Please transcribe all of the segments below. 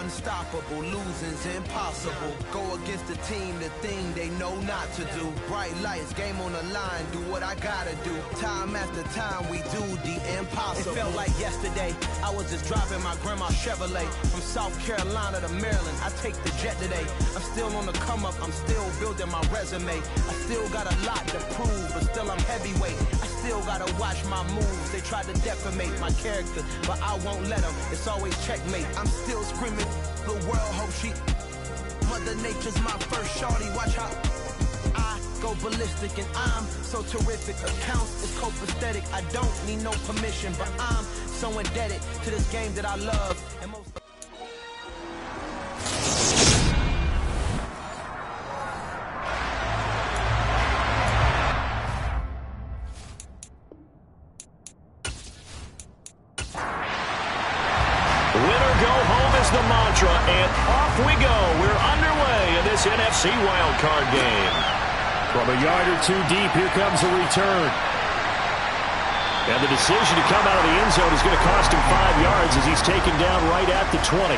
unstoppable, losing's impossible. Go against the team, the thing they know not to do. Bright lights, game on the line, do what I gotta do. Time after time, we do the impossible. It felt like yesterday, I was just driving my grandma's Chevrolet. From South Carolina to Maryland, I take the jet today. I'm still on the come up, I'm still building my resume. I still got a lot to prove, but still I'm heavyweight. I still gotta watch my moves, they try to defamate my character, but I won't let them, it's always checkmate. I'm still screaming, the world hope she, Mother Nature's my first shorty, watch how I go ballistic and I'm so terrific. Accounts is copacetic, I don't need no permission, but I'm so indebted to this game that I love. And most the mantra, and off we go. We're underway in this NFC wildcard game. From a yard or two deep, here comes a return. And the decision to come out of the end zone is going to cost him 5 yards as he's taken down right at the 20.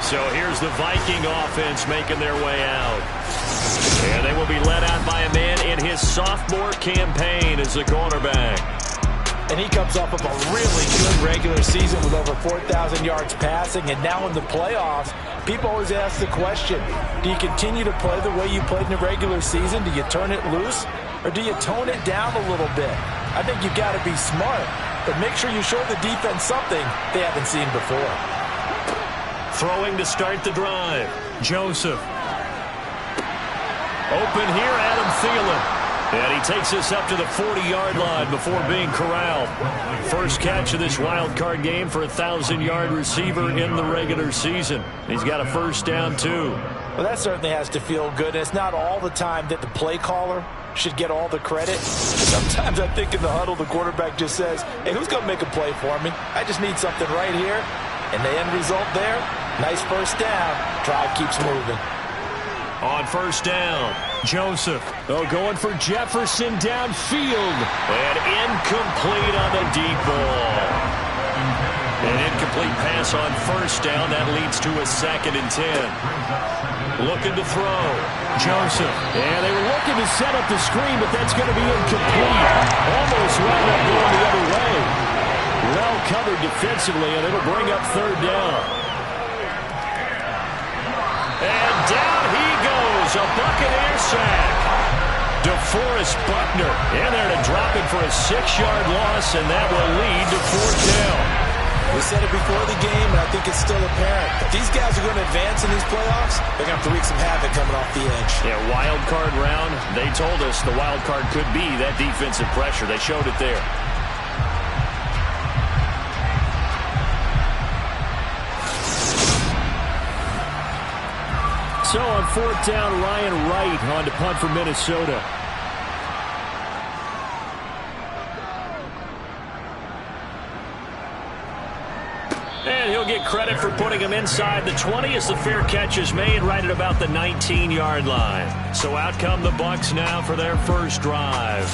So here's the Viking offense making their way out. And they will be led out by a man in his sophomore campaign as the cornerback. And he comes off of a really good regular season with over 4,000 yards passing. And now in the playoffs, people always ask the question, do you continue to play the way you played in the regular season? Do you turn it loose? Or do you tone it down a little bit? I think you've got to be smart. But make sure you show the defense something they haven't seen before. Throwing to start the drive. Joseph. Open here, Adam Thielen. And he takes us up to the 40-yard line before being corralled. First catch of this wild card game for a 1,000-yard receiver in the regular season. He's got a first down, too. Well, that certainly has to feel good. It's not all the time that the play caller should get all the credit. Sometimes I think in the huddle, the quarterback just says, hey, who's going to make a play for me? I just need something right here. And the end result there, nice first down. Drive keeps moving. On first down, Joseph. Oh, going for Jefferson downfield. And incomplete on the deep ball. An incomplete pass on first down. That leads to a 2nd and 10. Looking to throw. Joseph. And they were looking to set up the screen, but that's going to be incomplete. Almost wound up going the other way. Well covered defensively, and it'll bring up 3rd down. And down he goes, a Buccaneer sack. DeForest Buckner in there to drop it for a 6-yard loss, and that will lead to 4th down. We said it before the game, and I think it's still apparent. If these guys are going to advance in these playoffs, they're going to have to wreak some havoc coming off the edge. Yeah, wild card round, they told us the wild card could be that defensive pressure. They showed it there. So on 4th down, Ryan Wright on to punt for Minnesota. And he'll get credit for putting him inside the 20 as the fair catch is made right at about the 19-yard line. So out come the Bucs now for their first drive.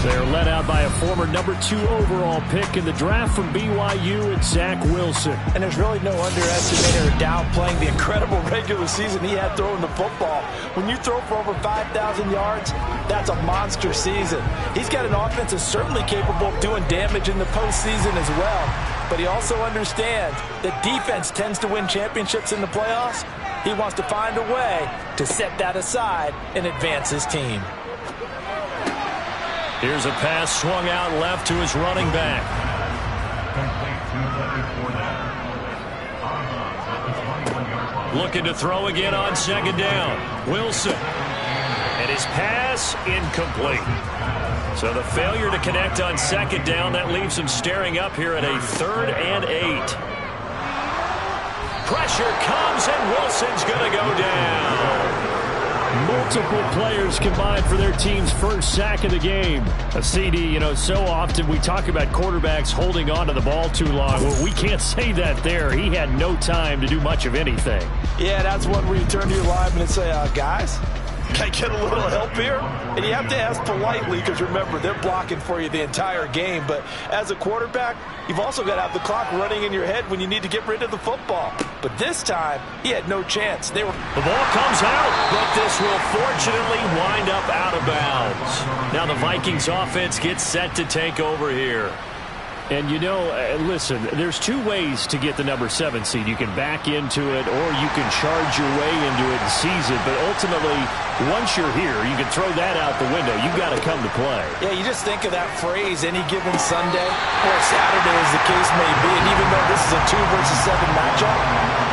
They're led out by a former number 2 overall pick in the draft from BYU and Zach Wilson. And there's really no underestimating or downplaying the incredible regular season he had throwing the football. When you throw for over 5,000 yards, that's a monster season. He's got an offense that's certainly capable of doing damage in the postseason as well. But he also understands that defense tends to win championships in the playoffs. He wants to find a way to set that aside and advance his team. Here's a pass swung out left to his running back. Looking to throw again on 2nd down. Wilson. And his pass incomplete. So the failure to connect on 2nd down, that leaves him staring up here at a 3rd and 8. Pressure comes, and Wilson's going to go down. Multiple players combined for their team's first sack of the game. A CD, you know, so often we talk about quarterbacks holding on to the ball too long. Well, we can't say that there. He had no time to do much of anything. Yeah, that's one where you turn to your lineman and say, guys, Can I get a little help here? And you have to ask politely because, remember, they're blocking for you the entire game. But as a quarterback, you've also got to have the clock running in your head when you need to get rid of the football. But this time, he had no chance. The ball comes out, but this will fortunately wind up out of bounds. Now the Vikings offense gets set to take over here. And, you know, listen, there's two ways to get the number 7 seed. You can back into it or you can charge your way into it and seize it. But ultimately, once you're here, you can throw that out the window. You've got to come to play. Yeah, you just think of that phrase, any given Sunday or Saturday as the case may be. And even though this is a 2 versus 7 matchup,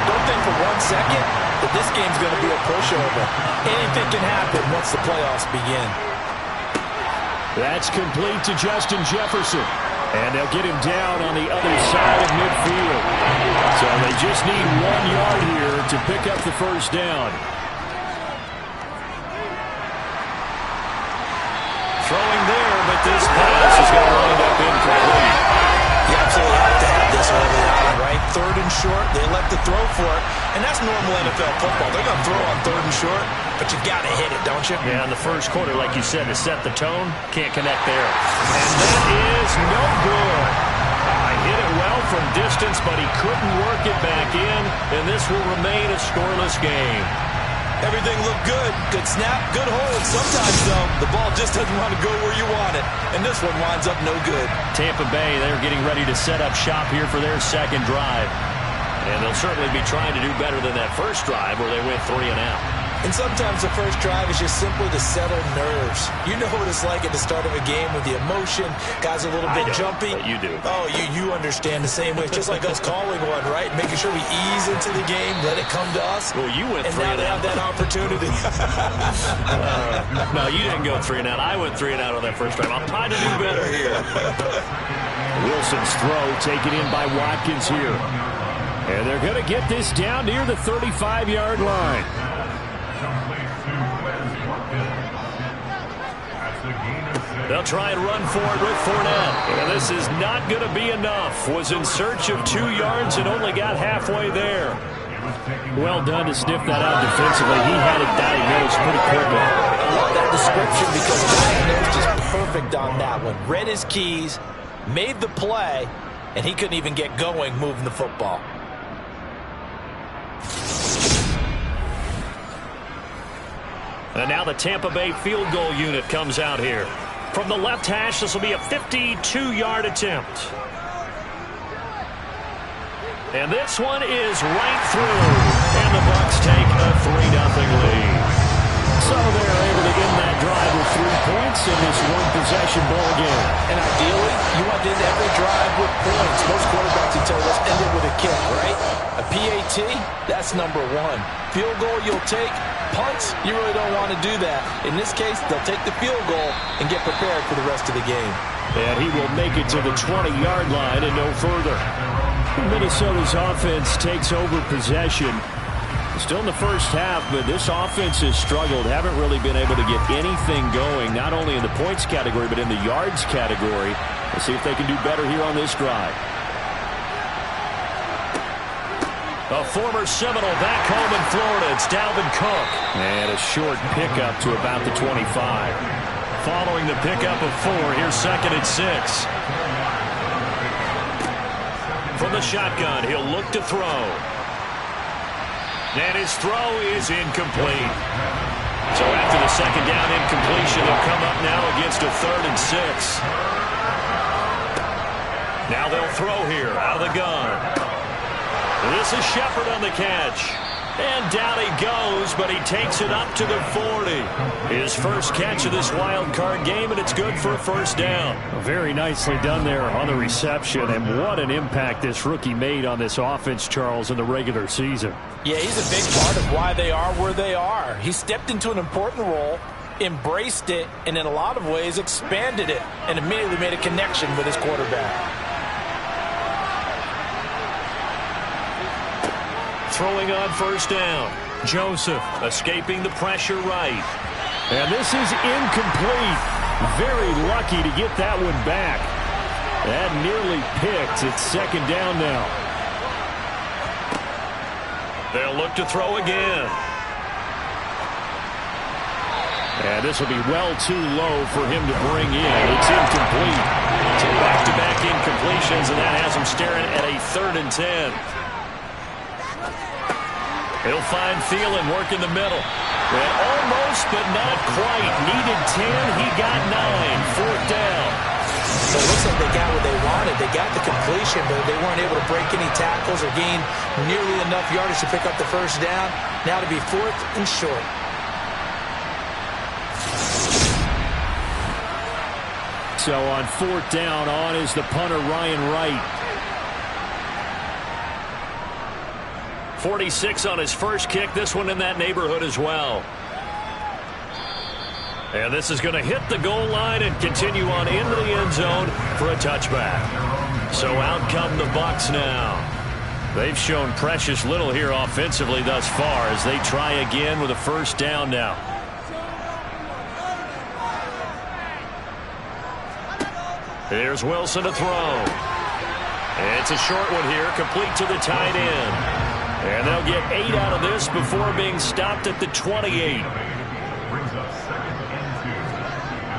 don't think for 1 second that this game's going to be a pushover. Anything can happen once the playoffs begin. That's complete to Justin Jefferson. And they'll get him down on the other side of midfield. So they just need 1 yard here to pick up the first down. Throwing there, but this pass is going to wind up incomplete. You absolutely have to have this early on, right? 3rd and short, they elect to throw for it. And that's normal NFL football. They're going to throw on 3rd and short, but you got to hit it, don't you? Yeah, in the first quarter, like you said, to set the tone, can't connect there. And that is no good. Hit it well from distance, but he couldn't work it back in, and this will remain a scoreless game. Everything looked good. Good snap, good hold. Sometimes, though, the ball just doesn't want to go where you want it. And this one winds up no good. Tampa Bay, they're getting ready to set up shop here for their second drive. And they'll certainly be trying to do better than that first drive where they went 3 and out. And sometimes the first drive is just simply to settle nerves. You know what it's like at the start of a game with the emotion. Guys are a little bit jumpy. But you do. Oh, you understand the same way. It's just like us calling one, right? Making sure we ease into the game, let it come to us. Well, you went 3 and out. And now they have that opportunity. No, you didn't go 3 and out. I went 3 and out on that first drive. I'll try to do better here. Wilson's throw taken in by Watkins here. And they're going to get this down near the 35-yard line. They'll try and run for it with Fournette. And this is not going to be enough. Was in search of 2 yards and only got halfway there. Well done to sniff that out defensively. He had it diagnosed pretty quickly. I love that description because diagnosed is perfect on that one. Read his keys, made the play, and he couldn't even get going moving the football. And now the Tampa Bay field goal unit comes out here. From the left hash, this will be a 52-yard attempt. And this one is right through. And the Bucs take a 3-0 lead. So they're able to end that drive with 3 points in this one-possession ball game. And ideally, you want to end every drive with points. Most quarterbacks, you tell us, end it with a kick, right? A PAT, that's number 1. Field goal, you'll take. Punts, you really don't want to do that. In this case, they'll take the field goal and get prepared for the rest of the game. And he will make it to the 20-yard line and no further. Minnesota's offense takes over possession. Still in the first half, but this offense has struggled. Haven't really been able to get anything going, not only in the points category, but in the yards category. Let's see if they can do better here on this drive. A former Seminole back home in Florida. It's Dalvin Cook. And a short pickup to about the 25. Following the pickup of 4, here's 2nd and 6. From the shotgun, he'll look to throw. And his throw is incomplete. So after the 2nd down incompletion, they'll come up now against a 3rd and 6. Now they'll throw here out of the gun. This is Shepard on the catch. And down he goes, but he takes it up to the 40. His first catch of this wild card game, and it's good for a first down. Very nicely done there on the reception, and what an impact this rookie made on this offense, Charles, in the regular season. Yeah, he's a big part of why they are where they are. He stepped into an important role, embraced it, and in a lot of ways expanded it, and immediately made a connection with his quarterback. Throwing on first down. Joseph escaping the pressure right. And this is incomplete. Very lucky to get that one back. That nearly picked. It's 2nd down now. They'll look to throw again. And this will be well too low for him to bring in. It's incomplete. So back-to-back incompletions, and that has him staring at a 3rd and 10. He'll find Thielen working the middle. And almost, but not quite. Needed 10. He got 9. 4th down. So it looks like they got what they wanted. They got the completion, but they weren't able to break any tackles or gain nearly enough yardage to pick up the 1st down. Now to be 4th and short. So on 4th down, on is the punter, Ryan Wright. 46 on his first kick. This one in that neighborhood as well. And this is going to hit the goal line and continue on into the end zone for a touchback. So out come the Bucs now. They've shown precious little here offensively thus far as they try again with a 1st down now. Here's Wilson to throw. It's a short one here, complete to the tight end. And they'll get 8 out of this before being stopped at the 28.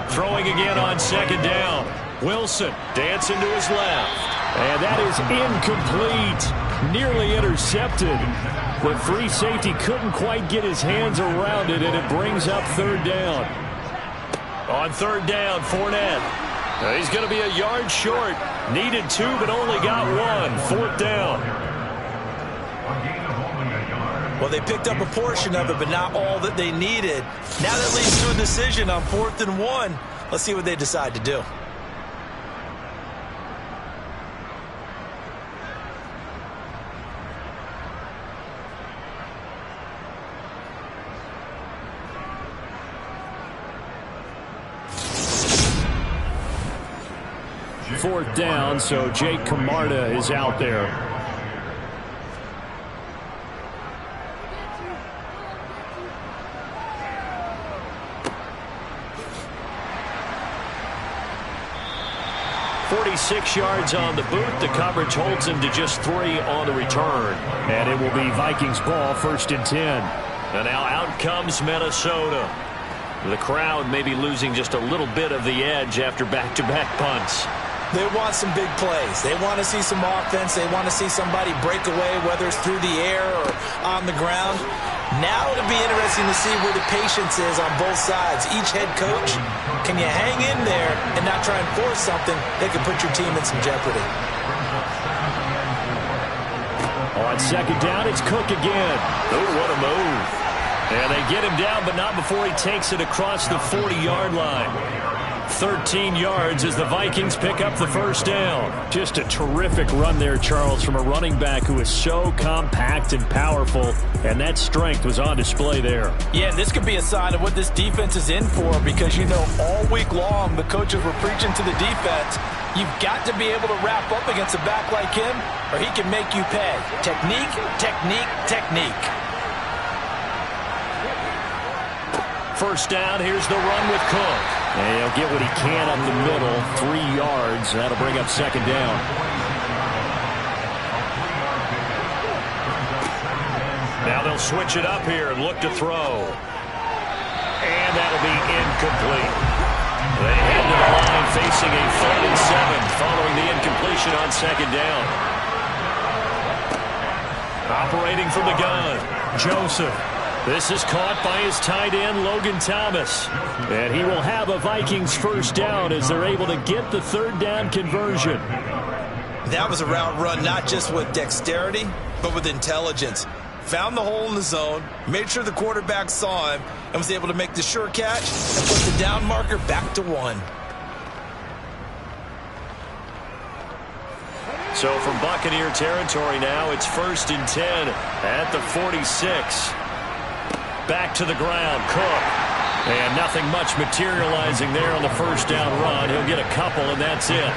Throwing again on 2nd down. Wilson dancing to his left. And that is incomplete. Nearly intercepted. The free safety couldn't quite get his hands around it, and it brings up 3rd down. On 3rd down, Fournette. He's going to be a yard short. Needed 2, but only got 1. 4th down. Well, they picked up a portion of it, but not all that they needed. Now that leads to a decision on 4th and 1. Let's see what they decide to do. Fourth down, so Jake Camarda is out there. .46 yards on the boot. The coverage holds him to just 3 on the return. And it will be Vikings ball, 1st and 10. And now out comes Minnesota. The crowd may be losing just a little bit of the edge after back-to-back punts. They want some big plays. They want to see some offense. They want to see somebody break away, whether it's through the air or on the ground. Now it'll be interesting to see where the patience is on both sides. Each head coach, can you hang in there and not try and force something that could put your team in some jeopardy? On 2nd down, it's Cook again. Oh, what a move. And they get him down, but not before he takes it across the 40-yard line. 13 yards as the Vikings pick up the 1st down. Just a terrific run there, Charles, from a running back who is so compact and powerful, and that strength was on display there. Yeah, this could be a sign of what this defense is in for, because, you know, all week long the coaches were preaching to the defense, you've got to be able to wrap up against a back like him, or he can make you pay. Technique, technique, technique. 1st down, here's the run with Cook. And he'll get what he can up the middle, 3 yards. That'll bring up 2nd down. Now they'll switch it up here and look to throw. And that'll be incomplete. They head to the line facing a 3rd and 7 following the incompletion on 2nd down. Operating from the gun, Joseph. This is caught by his tight end, Logan Thomas. And he will have a Vikings 1st down as they're able to get the 3rd down conversion. That was a route run not just with dexterity, but with intelligence. Found the hole in the zone, made sure the quarterback saw him, and was able to make the sure catch and put the down marker back to 1. So from Buccaneer territory now, it's 1st and 10 at the 46. Back to the ground, Cook. And nothing much materializing there on the 1st down run. He'll get a couple, and that's it.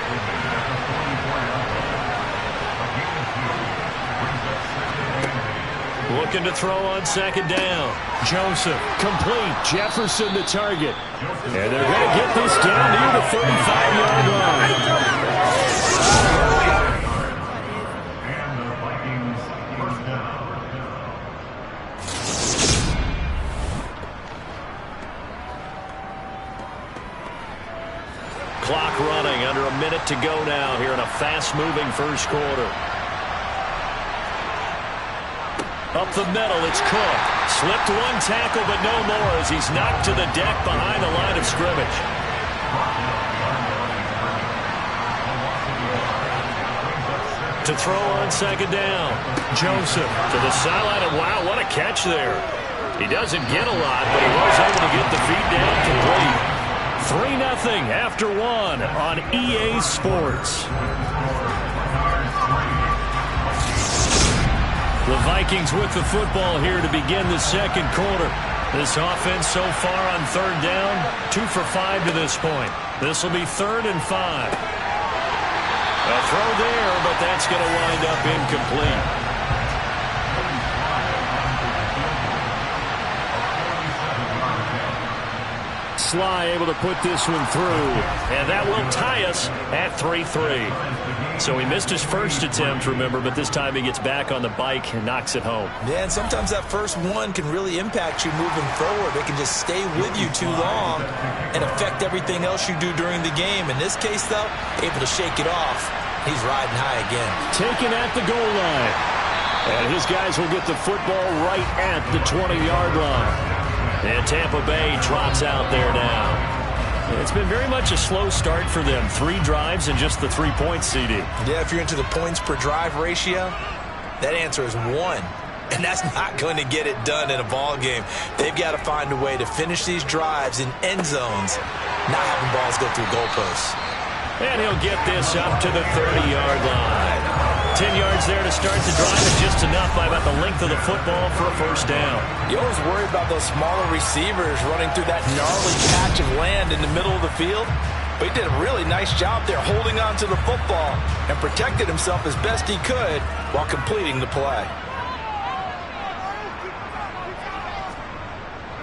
Looking to throw on 2nd down. Joseph, complete. Jefferson the target. And they're going to get this down near the 35-yard line. minute to go now here in a fast-moving first quarter. Up the middle, it's Cook. Slipped one tackle, but no more as he's knocked to the deck behind the line of scrimmage. To throw on second down. Joseph to the sideline, and wow, what a catch there. He doesn't get a lot, but he was able to get the feet down complete. 3-0 after one on EA Sports. The Vikings with the football here to begin the second quarter. This offense so far on third down, 2 for 5 to this point. This will be 3rd and 5. A throw there, but that's going to wind up incomplete. Sly able to put this one through, and that will tie us at 3-3. So he missed his first attempt, remember, but this time he gets back on the bike and knocks it home. Yeah, and sometimes that first one can really impact you moving forward. It can just stay with you too long and affect everything else you do during the game. In this case, though, able to shake it off. He's riding high again. Taken at the goal line. And his guys will get the football right at the 20-yard line. And Tampa Bay trots out there now. It's been very much a slow start for them. 3 drives and just the 3 points, CD. Yeah, if you're into the points per drive ratio, that answer is 1. And that's not going to get it done in a ball game. They've got to find a way to finish these drives in end zones, not having balls go through goalposts. And he'll get this up to the 30-yard line. 10 yards there to start the drive, and just enough by about the length of the football for a first down. You always worry about those smaller receivers running through that gnarly patch of land in the middle of the field. But he did a really nice job there holding on to the football and protected himself as best he could while completing the play.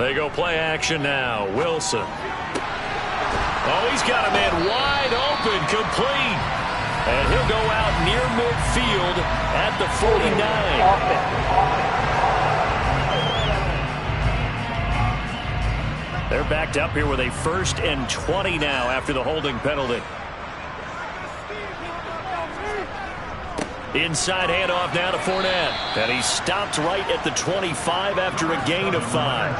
They go play action now. Wilson. Oh, he's got a man wide open, complete. And he'll go out near midfield at the 49. They're backed up here with a 1st and 20 now after the holding penalty. Inside handoff now to Fournette. And he stopped right at the 25 after a gain of 5.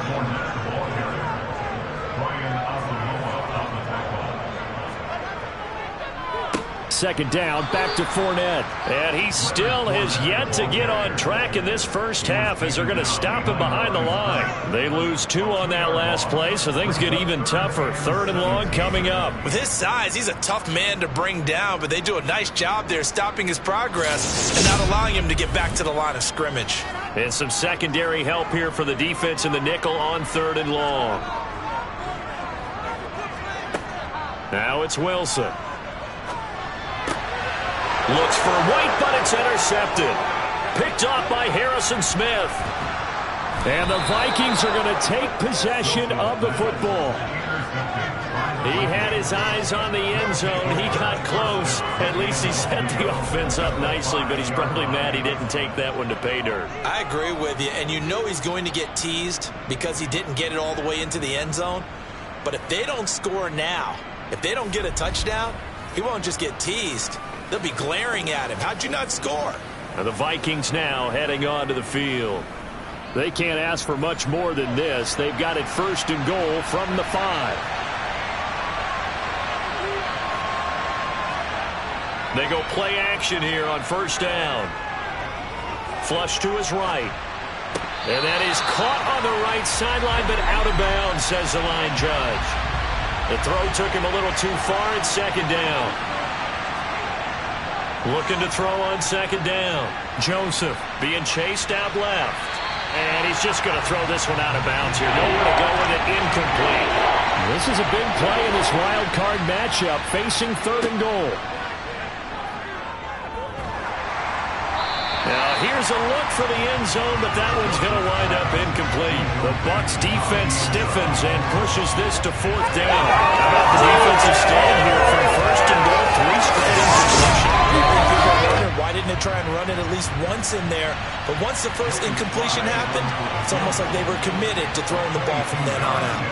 Second down, back to Fournette. And he still has yet to get on track in this first half as they're going to stop him behind the line. They lose 2 on that last play, so things get even tougher. 3rd and long coming up. With his size, he's a tough man to bring down, but they do a nice job there stopping his progress and not allowing him to get back to the line of scrimmage. And some secondary help here for the defense in the nickel on 3rd and long. Now it's Wilson. Looks for White, but it's intercepted. Picked off by Harrison Smith. And the Vikings are going to take possession of the football. He had his eyes on the end zone. He got close. At least he set the offense up nicely, but he's probably mad he didn't take that one to pay dirt. I agree with you, and you know he's going to get teased because he didn't get it all the way into the end zone. But if they don't score now, if they don't get a touchdown, he won't just get teased. They'll be glaring at him. How'd you not score? And the Vikings now heading onto the field. They can't ask for much more than this. They've got it 1st and goal from the 5. They go play action here on 1st down. Flush to his right. And that is caught on the right sideline, but out of bounds, says the line judge. The throw took him a little too far at 2nd down. Looking to throw on 2nd down. Joseph being chased out left. And he's just going to throw this one out of bounds here. Nowhere to go with it. Incomplete. This is a big play in this wild card matchup facing 3rd and goal. Now here's a look for the end zone, but that one's going to wind up incomplete. The Bucs defense stiffens and pushes this to 4th down. How about the defensive stand here from 1st and goal? 3 straight incompletion. Why didn't they try and run it at least once in there? But once the first incompletion happened, it's almost like they were committed to throwing the ball from then on out.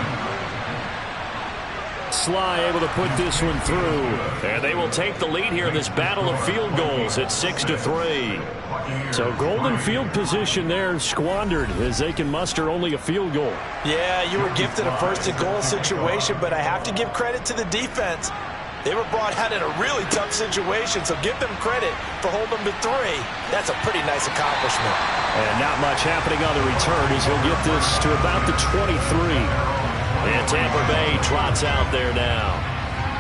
Sly able to put this one through. And they will take the lead here in this battle of field goals at 6-3. So golden field position there squandered as they can muster only a field goal. Yeah, you were gifted a first-and-goal situation, but I have to give credit to the defense. They were brought out in a really tough situation, so give them credit for holding them to 3. That's a pretty nice accomplishment. And not much happening on the return as he'll get this to about the 23. And Tampa Bay trots out there now.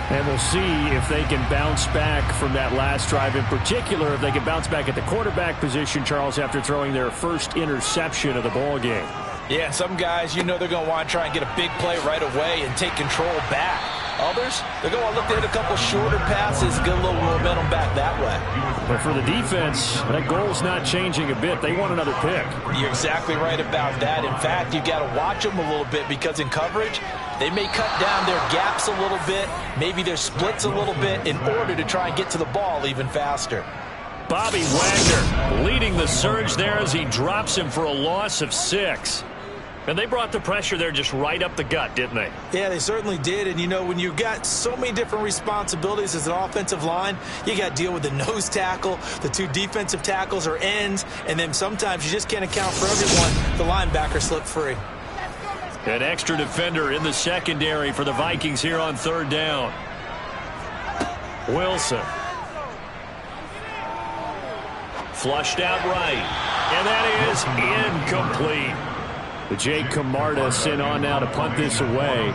And we'll see if they can bounce back from that last drive. In particular, if they can bounce back at the quarterback position, Charles, after throwing their first interception of the ball game. Yeah, some guys, you know they're going to want to try and get a big play right away and take control back. Others, they're going to look at a couple shorter passes, get a little momentum back that way. But for the defense, that goal's not changing a bit. They want another pick. You're exactly right about that. In fact, you've got to watch them a little bit because in coverage, they may cut down their gaps a little bit, maybe their splits a little bit in order to try and get to the ball even faster. Bobby Wagner leading the surge there as he drops him for a loss of 6. And they brought the pressure there just right up the gut, didn't they? Yeah, they certainly did. And, you know, when you've got so many different responsibilities as an offensive line, you got to deal with the nose tackle, the 2 defensive tackles or ends, and then sometimes you just can't account for everyone. The linebacker slipped free. An extra defender in the secondary for the Vikings here on 3rd down. Wilson. Flushed out right. And that is incomplete. Jake Camarda sent on now to punt this away.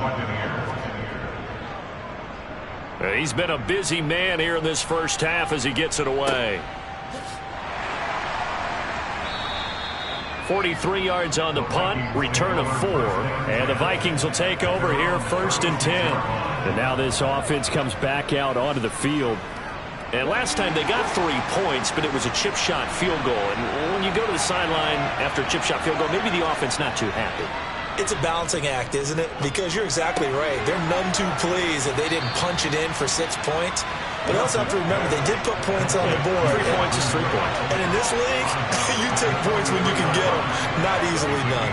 He's been a busy man here in this first half as he gets it away. 43 yards on the punt, return of 4. And the Vikings will take over here 1st and 10. And now this offense comes back out onto the field. And last time they got 3 points, but it was a chip shot field goal. And when you go to the sideline after a chip shot field goal, maybe the offense not too happy. It's a balancing act, isn't it? Because you're exactly right. They're none too pleased that they didn't punch it in for 6 points. But also have to remember, they did put points on the board. 3 points is 3 points. And in this league, you take points when you can get them. Not easily done.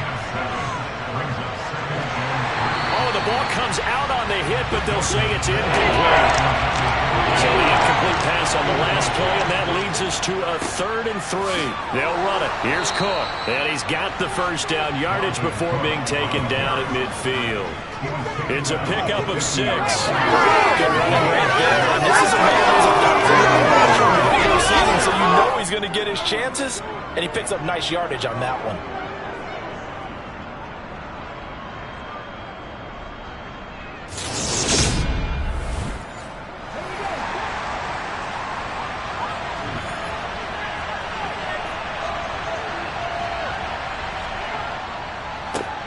Oh, the ball comes out on the hit, but they'll say it's incomplete. So the incomplete pass on the last play, and that leads us to a 3rd and 3. They'll run it. Here's Cook. And he's got the first down yardage before being taken down at midfield. It's a pickup of 6. Good running right there. And this is a man who's a regular season, so you know he's going to get his chances, and he picks up nice yardage on that one.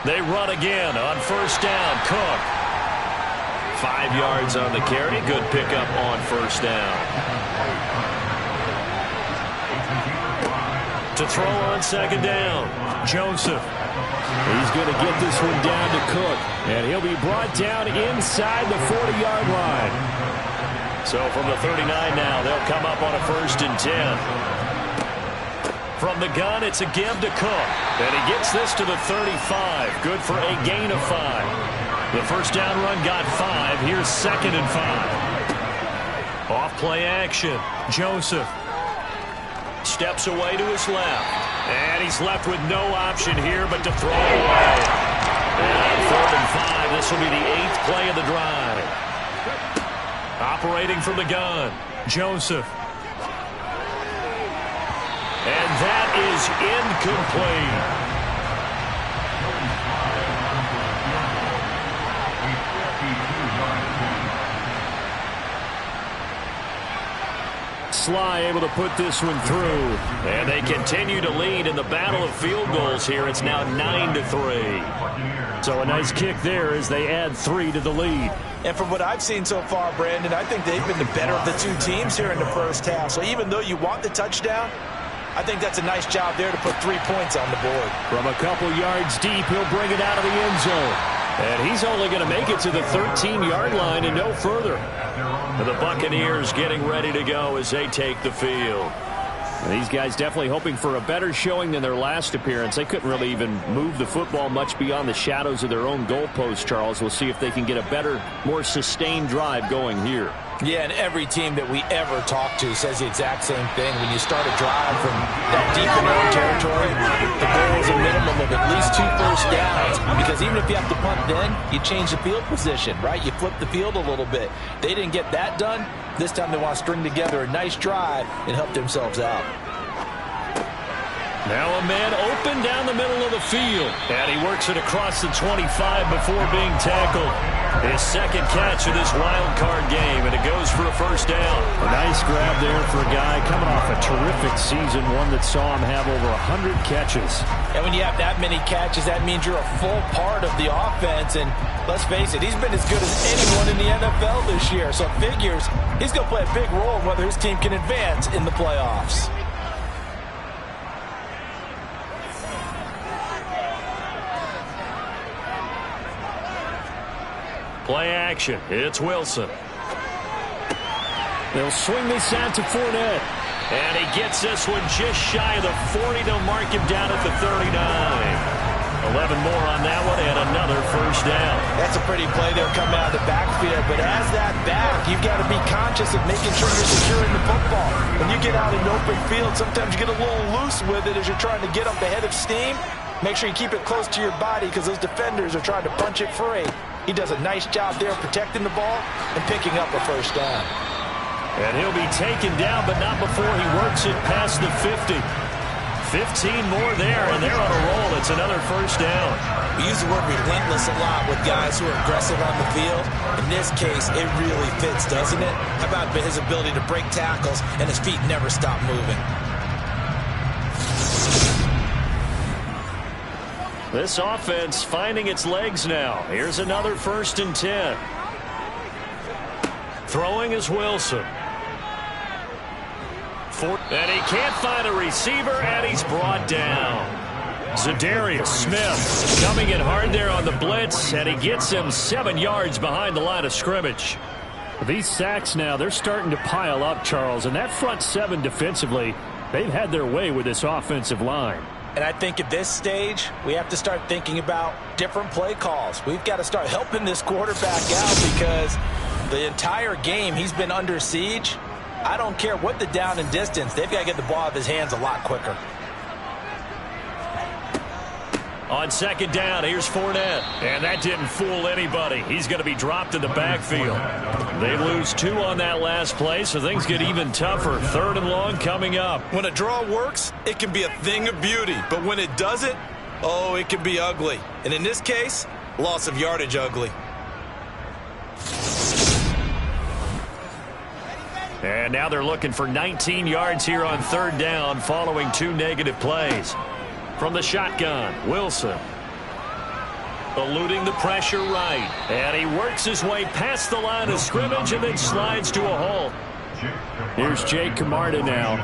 They run again on 1st down. Cook. 5 yards on the carry. Good pickup on 1st down. To throw on 2nd down. Joseph. He's going to get this one down to Cook. And he'll be brought down inside the 40-yard line. So from the 39 now, they'll come up on a 1st and 10. From the gun, it's a give to Cook. And he gets this to the 35. Good for a gain of 5. The first down run got 5. Here's 2nd and 5. Off play action. Joseph steps away to his left. And he's left with no option here but to throw it away. And on 3rd and 5, this will be the 8th play of the drive. Operating from the gun, Joseph. And that is incomplete. Sly able to put this one through. And they continue to lead in the battle of field goals here. It's now 9-3. So a nice kick there as they add 3 to the lead. And from what I've seen so far, Brandon, I think they've been the better of the 2 teams here in the first half. So even though you want the touchdown, I think that's a nice job there to put 3 points on the board. From a couple yards deep, he'll bring it out of the end zone. And he's only going to make it to the 13-yard line and no further. The Buccaneers getting ready to go as they take the field. These guys definitely hoping for a better showing than their last appearance. They couldn't really even move the football much beyond the shadows of their own goalpost, Charles. We'll see if they can get a better, more sustained drive going here. Yeah, and every team that we ever talk to says the exact same thing. When you start a drive from that deep in their own territory, the goal is a minimum of at least 2 first downs. Because even if you have to punt then, you change the field position, right? You flip the field a little bit. They didn't get that done. This time they want to string together a nice drive and help themselves out. Now a man open down the middle of the field. And he works it across the 25 before being tackled. His second catch of this wild card game, and it goes for a first down. A nice grab there for a guy coming off a terrific season, one that saw him have over 100 catches. And when you have that many catches, that means you're a full part of the offense. And let's face it, he's been as good as anyone in the NFL this year. So it figures he's going to play a big role in whether his team can advance in the playoffs. Play action. It's Wilson. They'll swing this out to Fournette. And he gets this one just shy of the 40. They'll mark him down at the 39. 11 more on that one and another first down. That's a pretty play there coming out of the backfield. But as that back, you've got to be conscious of making sure you're securing the football. When you get out in open field, sometimes you get a little loose with it as you're trying to get up ahead of steam. Make sure you keep it close to your body because those defenders are trying to punch it free. He does a nice job there protecting the ball and picking up a first down. And he'll be taken down, but not before he works it past the 50. 15 more there, and they're on a roll. It's another first down. We use the word relentless a lot with guys who are aggressive on the field. In this case, it really fits, doesn't it? How about his ability to break tackles and his feet never stop moving? This offense finding its legs now. Here's another 1st and 10. Throwing is Wilson. And he can't find a receiver, and he's brought down. Zadarius Smith coming in hard there on the blitz, and he gets him 7 yards behind the line of scrimmage. These sacks now, they're starting to pile up, Charles, and that front 7 defensively, they've had their way with this offensive line. And I think at this stage, we have to start thinking about different play calls. We've got to start helping this quarterback out because the entire game he's been under siege. I don't care what the down and distance. They've got to get the ball out of his hands a lot quicker. On second down, here's Fournette. And that didn't fool anybody. He's going to be dropped in the backfield. They lose 2 on that last play, so things get even tougher. 3rd and long coming up. When a draw works, it can be a thing of beauty. But when it doesn't, oh, it can be ugly. And in this case, loss of yardage ugly. And now they're looking for 19 yards here on 3rd down following 2 negative plays. From the shotgun, Wilson. Eluding the pressure right. And he works his way past the line of scrimmage and then slides to a halt. Here's Jake Camarda now.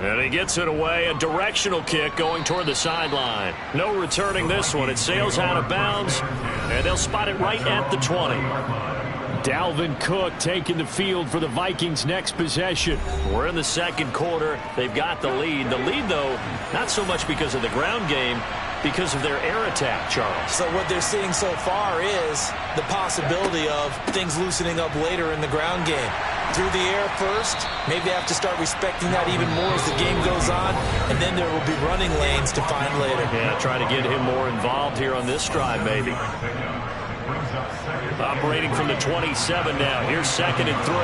And he gets it away. A directional kick going toward the sideline. No returning this one. It sails out of bounds. And they'll spot it right at the 20. Dalvin Cook taking the field for the Vikings' next possession. We're in the second quarter. They've got the lead. The lead, though, not so much because of the ground game, because of their air attack, Charles. So what they're seeing so far is the possibility of things loosening up later in the ground game. Through the air first, maybe they have to start respecting that even more as the game goes on, and then there will be running lanes to find later. Yeah, try to get him more involved here on this drive, maybe. Operating from the 27 now. Here's 2nd and 3.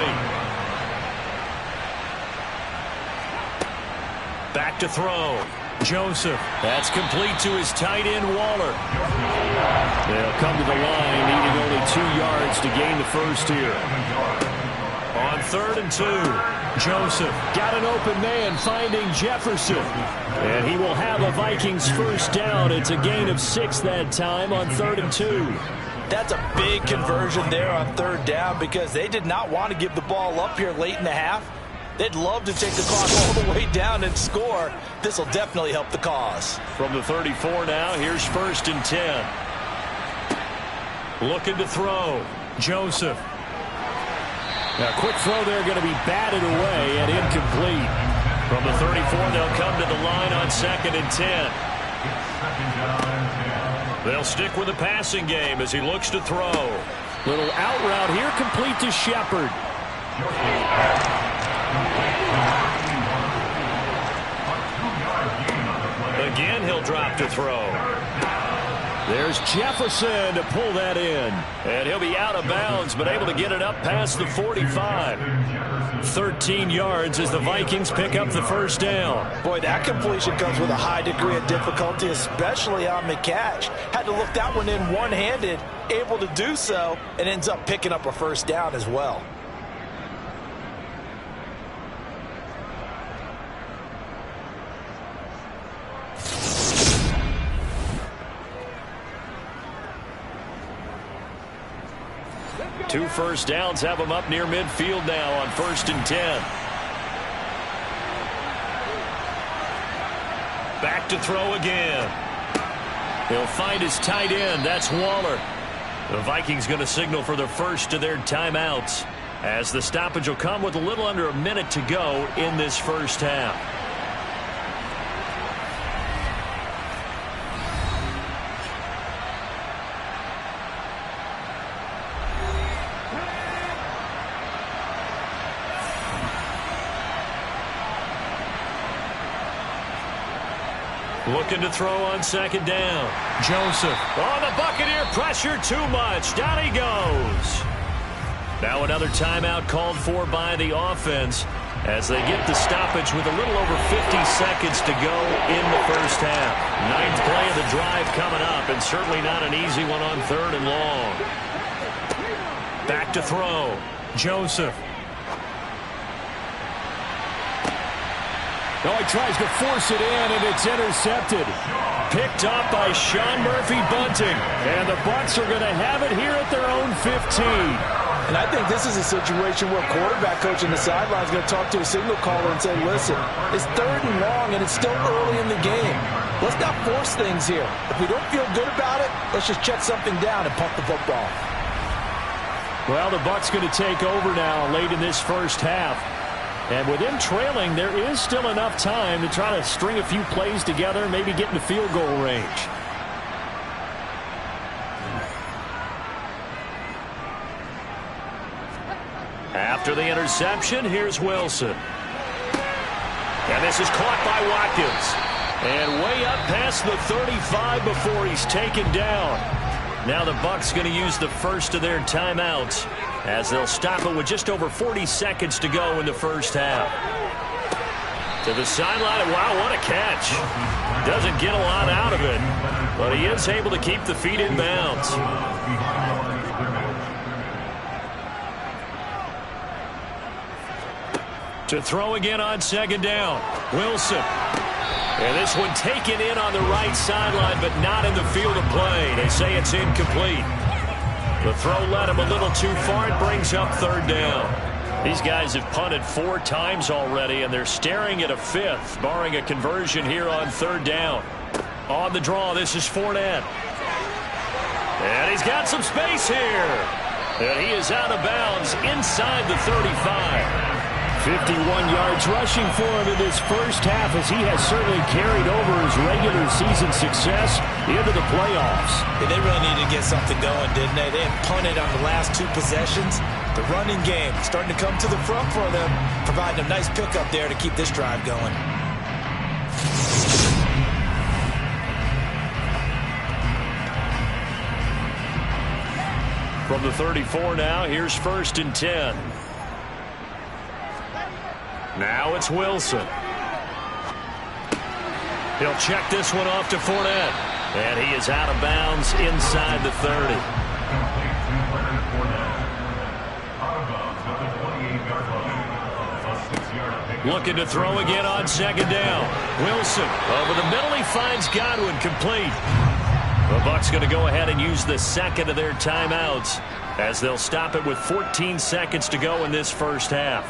Back to throw. Joseph. That's complete to his tight end, Waller. They'll come to the line, needing only 2 yards to gain the first here. On 3rd and 2. Joseph got an open man, finding Jefferson. And he will have a Vikings first down. It's a gain of 6 that time on 3rd and 2. That's a big conversion there on 3rd down because they did not want to give the ball up here late in the half. They'd love to take the clock all the way down and score. This will definitely help the cause. From the 34 now, here's 1st and 10. Looking to throw. Joseph. A quick throw there going to be batted away and incomplete. From the 34, they'll come to the line on 2nd and 10. They'll stick with the passing game as he looks to throw. Little out route here, complete to Shepard. Again, he'll drop to throw. There's Jefferson to pull that in. And he'll be out of bounds, but able to get it up past the 45. 13 yards as the Vikings pick up the first down. Boy, that completion comes with a high degree of difficulty, especially on the catch. Had to look that one in one-handed, able to do so, and ends up picking up a first down as well. Two first downs have them up near midfield now on 1st and 10. Back to throw again. He'll find his tight end. That's Waller. The Vikings going to signal for the first of their timeouts, as the stoppage will come with a little under a minute to go in this first half. Looking to throw on 2nd down. Joseph. Oh, the Buccaneer pressure too much. Down he goes. Now another timeout called for by the offense as they get the stoppage with a little over 50 seconds to go in the first half. 9th play of the drive coming up, and certainly not an easy one on 3rd and long. Back to throw. Joseph. Oh, he tries to force it in, and it's intercepted. Picked up by Sean Murphy-Bunting. And the Bucs are going to have it here at their own 15. And I think this is a situation where quarterback coach on the sideline is going to talk to a signal caller and say, listen, it's 3rd and long, and it's still early in the game. Let's not force things here. If we don't feel good about it, let's just check something down and pump the football. Well, the Bucs going to take over now late in this first half. And with him trailing, there is still enough time to try to string a few plays together, maybe get in the field goal range. After the interception, here's Wilson. And this is caught by Watkins. And way up past the 35 before he's taken down. Now the Bucs going to use the first of their timeouts, as they'll stop it with just over 40 seconds to go in the first half. To the sideline, and wow, what a catch. Doesn't get a lot out of it, but he is able to keep the feet in bounds. To throw again on 2nd down. Wilson. And this one taken in on the right sideline, but not in the field of play. They say it's incomplete. The throw led him a little too far. It brings up 3rd down. These guys have punted 4 times already, and they're staring at a 5th, barring a conversion here on 3rd down. On the draw, this is Fournette. And he's got some space here. And he is out of bounds inside the 35. 51 yards rushing for him in this first half, as he has certainly carried over his regular season success into the playoffs. Yeah, they really needed to get something going, didn't they? They had punted on the last 2 possessions. The running game starting to come to the front for them, providing a nice pickup there to keep this drive going. From the 34 now, here's 1st and 10. Now it's Wilson. He'll check this one off to Fournette. And he is out of bounds inside the 30. Looking to throw again on 2nd down. Wilson over the middle. He finds Godwin, complete. The Bucs going to go ahead and use the 2nd of their timeouts, as they'll stop it with 14 seconds to go in this first half.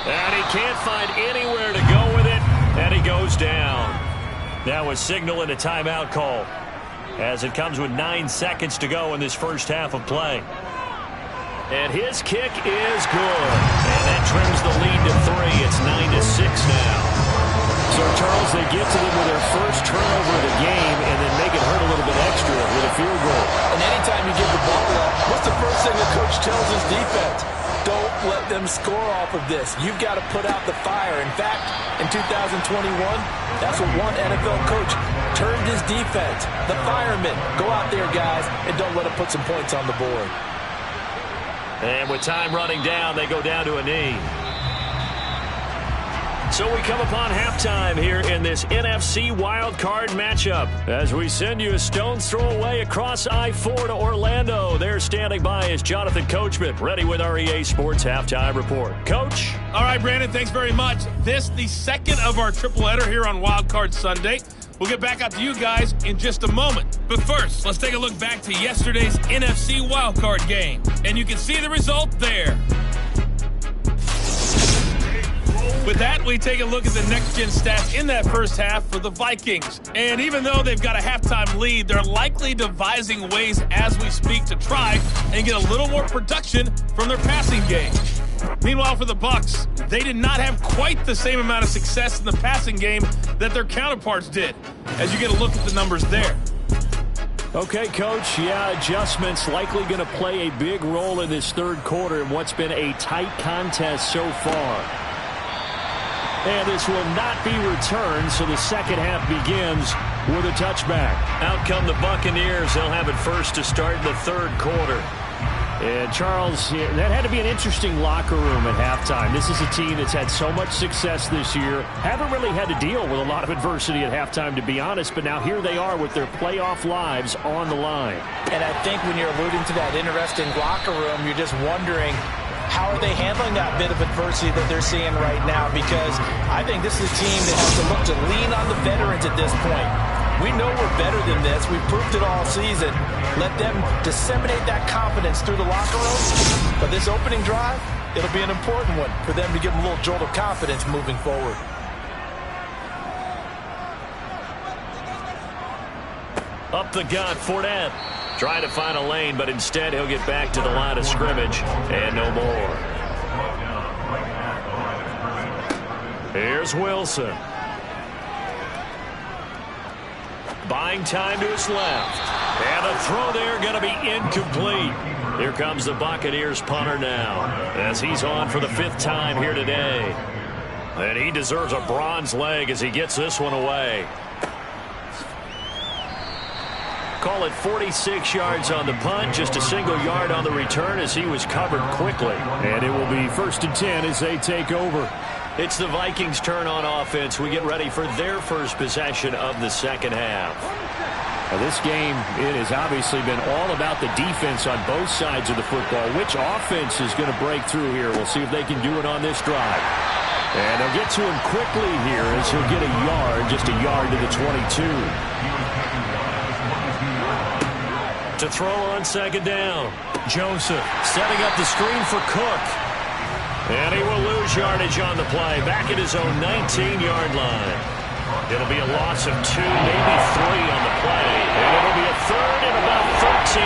And he can't find anywhere to go with it, and he goes down. Now a signal and a timeout call, as it comes with 9 seconds to go in this first half of play. And his kick is good. And that trims the lead to 3. It's 9-6 now. So, Charles, they get to them with their first turnover of the game and then make it hurt a little bit extra with a field goal. And anytime you give the ball up, what's the first thing the coach tells his defense? Don't let them score off of this. You've got to put out the fire. In fact, in 2021, that's what one NFL coach turned his defense. The firemen. Go out there, guys, and don't let them put some points on the board. And with time running down, they go down to a knee. So we come upon halftime here in this NFC wildcard matchup as we send you a stone's throw away across I-4 to Orlando. There standing by is Jonathan Coachman, ready with our EA Sports Halftime Report. Coach? All right, Brandon, thanks very much. This, the second of our triple header here on Wildcard Sunday. We'll get back out to you guys in just a moment. But first, let's take a look back to yesterday's NFC wildcard game. And you can see the result there. With that, we take a look at the next-gen stats in that first half for the Vikings. And even though they've got a halftime lead, they're likely devising ways as we speak to try and get a little more production from their passing game. Meanwhile, for the Bucs, they did not have quite the same amount of success in the passing game that their counterparts did, as you get a look at the numbers there. Okay, Coach, adjustments likely going to play a big role in this third quarter in what's been a tight contest so far. And this will not be returned, so the second half begins with a touchback. Out come the Buccaneers. They'll have it first to start the third quarter. And, Charles, that had to be an interesting locker room at halftime. This is a team that's had so much success this year. Haven't really had to deal with a lot of adversity at halftime, to be honest, but now here they are with their playoff lives on the line. And I think when you're alluding to that interesting locker room, you're just wondering, how are they handling that bit of adversity that they're seeing right now? Because I think this is a team that has to look to lean on the veterans at this point. We know we're better than this. We've proved it all season. Let them disseminate that confidence through the locker room. But this opening drive, it'll be an important one for them to give them a little jolt of confidence moving forward. Up the gut, Fournette. Trying to find a lane, but instead he'll get back to the line of scrimmage and no more. Here's Wilson. Buying time to his left. And the throw there going to be incomplete. Here comes the Buccaneers punter now as he's on for the 5th time here today. And he deserves a bronze leg as he gets this one away. Call it 46 yards on the punt, just a single yard on the return as he was covered quickly. And it will be 1st and 10 as they take over. It's the Vikings' turn on offense. We get ready for their first possession of the second half. Now this game, it has obviously been all about the defense on both sides of the football. Which offense is going to break through here? We'll see if they can do it on this drive. And they'll get to him quickly here as he'll get a yard, just a yard to the 22. To throw on second down. Joseph setting up the screen for Cook. And he will lose yardage on the play. Back at his own 19-yard line. It'll be a loss of 2, maybe 3 on the play. And it'll be a 3rd and about 13.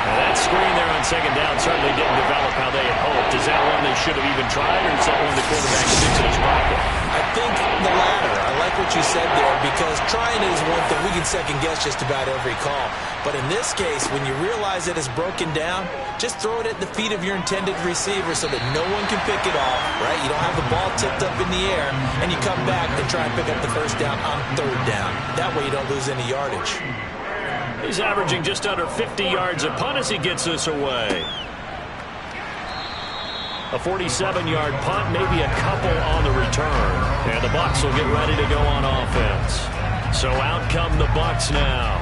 Now that screen there on second down certainly didn't develop how they had hoped. Is that one they should have even tried, or is that one the quarterback sticks in his pocket? I think the latter. I like what you said there, because trying it is one thing. We can second guess just about every call. But in this case, when you realize that it's broken down, just throw it at the feet of your intended receiver so that no one can pick it off, right? You don't have the ball tipped up in the air, and you come back and try and pick up the first down on 3rd down. That way you don't lose any yardage. He's averaging just under 50 yards a punt as he gets this away. A 47-yard punt, maybe a couple on the return. And the Bucs will get ready to go on offense. So out come the Bucs now.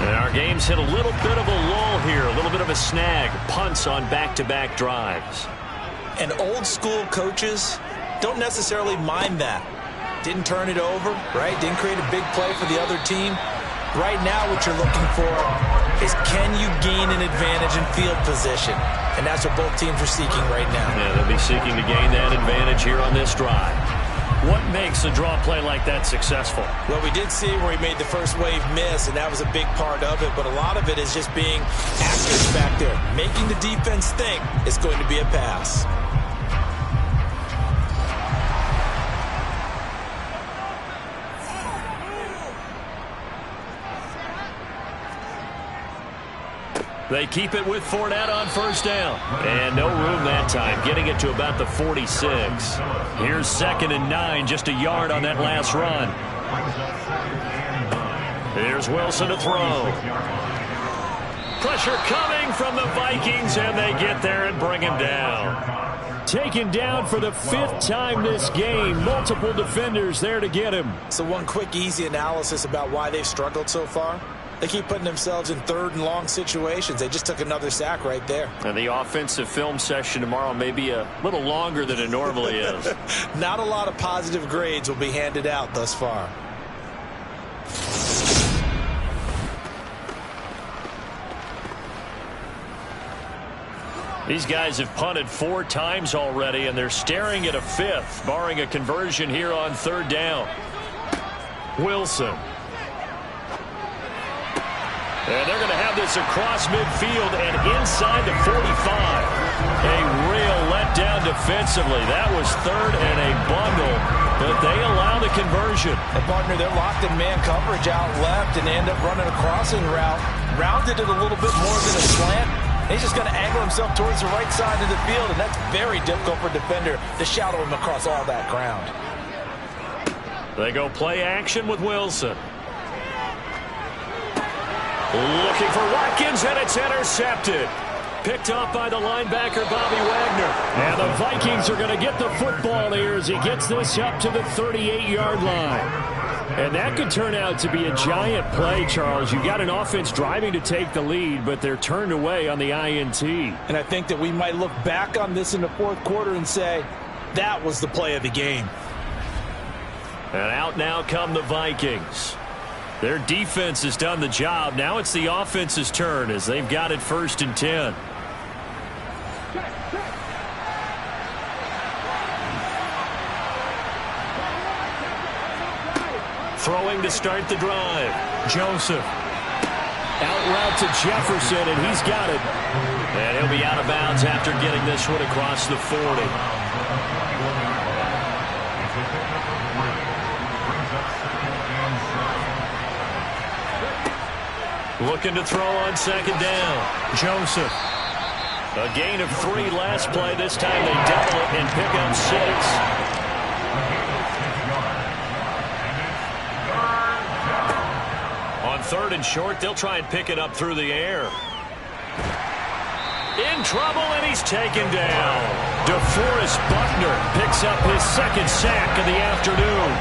And our game's hit a little bit of a lull here, a little bit of a snag. Punts on back-to-back drives. And old-school coaches don't necessarily mind that. Didn't turn it over, right? Didn't create a big play for the other team. Right now what you're looking for is, can you gain an advantage in field position? And that's what both teams are seeking right now. Yeah, they'll be seeking to gain that advantage here on this drive. What makes a draw play like that successful? Well, we did see where he made the first wave miss, and that was a big part of it. But a lot of it is just being accurate back there, making the defense think it's going to be a pass. They keep it with Fournette on first down. And no room that time, getting it to about the 46. Here's 2nd and 9, just a yard on that last run. Here's Wilson to throw. Pressure coming from the Vikings, and they get there and bring him down. Taken down for the 5th time this game. Multiple defenders there to get him. So one quick, easy analysis about why they've struggled so far. They keep putting themselves in 3rd and long situations. They just took another sack right there. And the offensive film session tomorrow may be a little longer than it normally is. Not a lot of positive grades will be handed out thus far. These guys have punted 4 times already, and they're staring at a 5th, barring a conversion here on 3rd down. Wilson. And they're going to have this across midfield and inside the 45. A real letdown defensively. That was 3rd and a bundle, but they allow the conversion. And partner, they're locked in man coverage out left, and they end up running a crossing route. Rounded it a little bit more than a slant. He's just going to angle himself towards the right side of the field, and that's very difficult for a defender to shadow him across all that ground. They go play action with Wilson. Looking for Watkins, and it's intercepted. Picked off by the linebacker, Bobby Wagner. And the Vikings are going to get the football here as he gets this up to the 38-yard line. And that could turn out to be a giant play, Charles. You've got an offense driving to take the lead, but they're turned away on the INT. And I think that we might look back on this in the 4th quarter and say, that was the play of the game. And out now come the Vikings. Their defense has done the job. Now it's the offense's turn as they've got it 1st and 10. Throwing to start the drive. Joseph. Out route to Jefferson, and he's got it. And he'll be out of bounds after getting this one across the 40. Looking to throw on 2nd down. Joseph. A gain of 3 last play. This time they double it and pick up 6. On 3rd and short, they'll try and pick it up through the air. In trouble, and he's taken down. DeForest Buckner picks up his 2nd sack of the afternoon.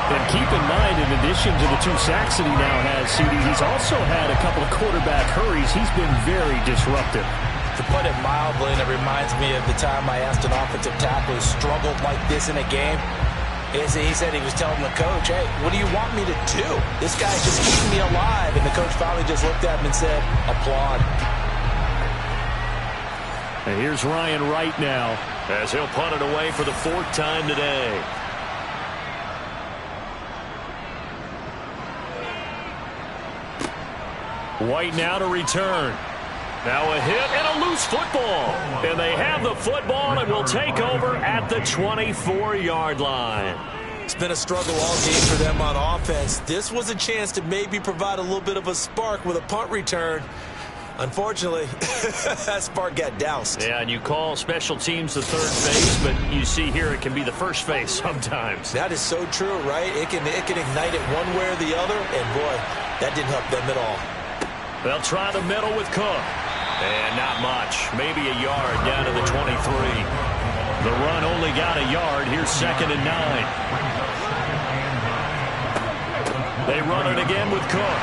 And keep in mind, in addition to the 2 sacks that he now has, CD, he's also had a couple of quarterback hurries. He's been very disruptive. To put it mildly, and it reminds me of the time I asked an offensive tackle who struggled like this in a game. He said he was telling the coach, hey, what do you want me to do? This guy's just keeping me alive. And the coach finally just looked at him and said, applaud. And here's Ryan Wright now as he'll punt it away for the 4th time today. White now to return. Now a hit and a loose football. And they have the football and will take over at the 24-yard line. It's been a struggle all game for them on offense. This was a chance to maybe provide a little bit of a spark with a punt return. Unfortunately, that spark got doused. Yeah, and you call special teams the 3rd phase, but you see here it can be the 1st phase sometimes. That is so true, right? It can ignite it one way or the other, and boy, that didn't help them at all. They'll try the middle with Cook. And not much. Maybe a yard down to the 23. The run only got a yard. Here's 2nd and 9. They run it again with Cook.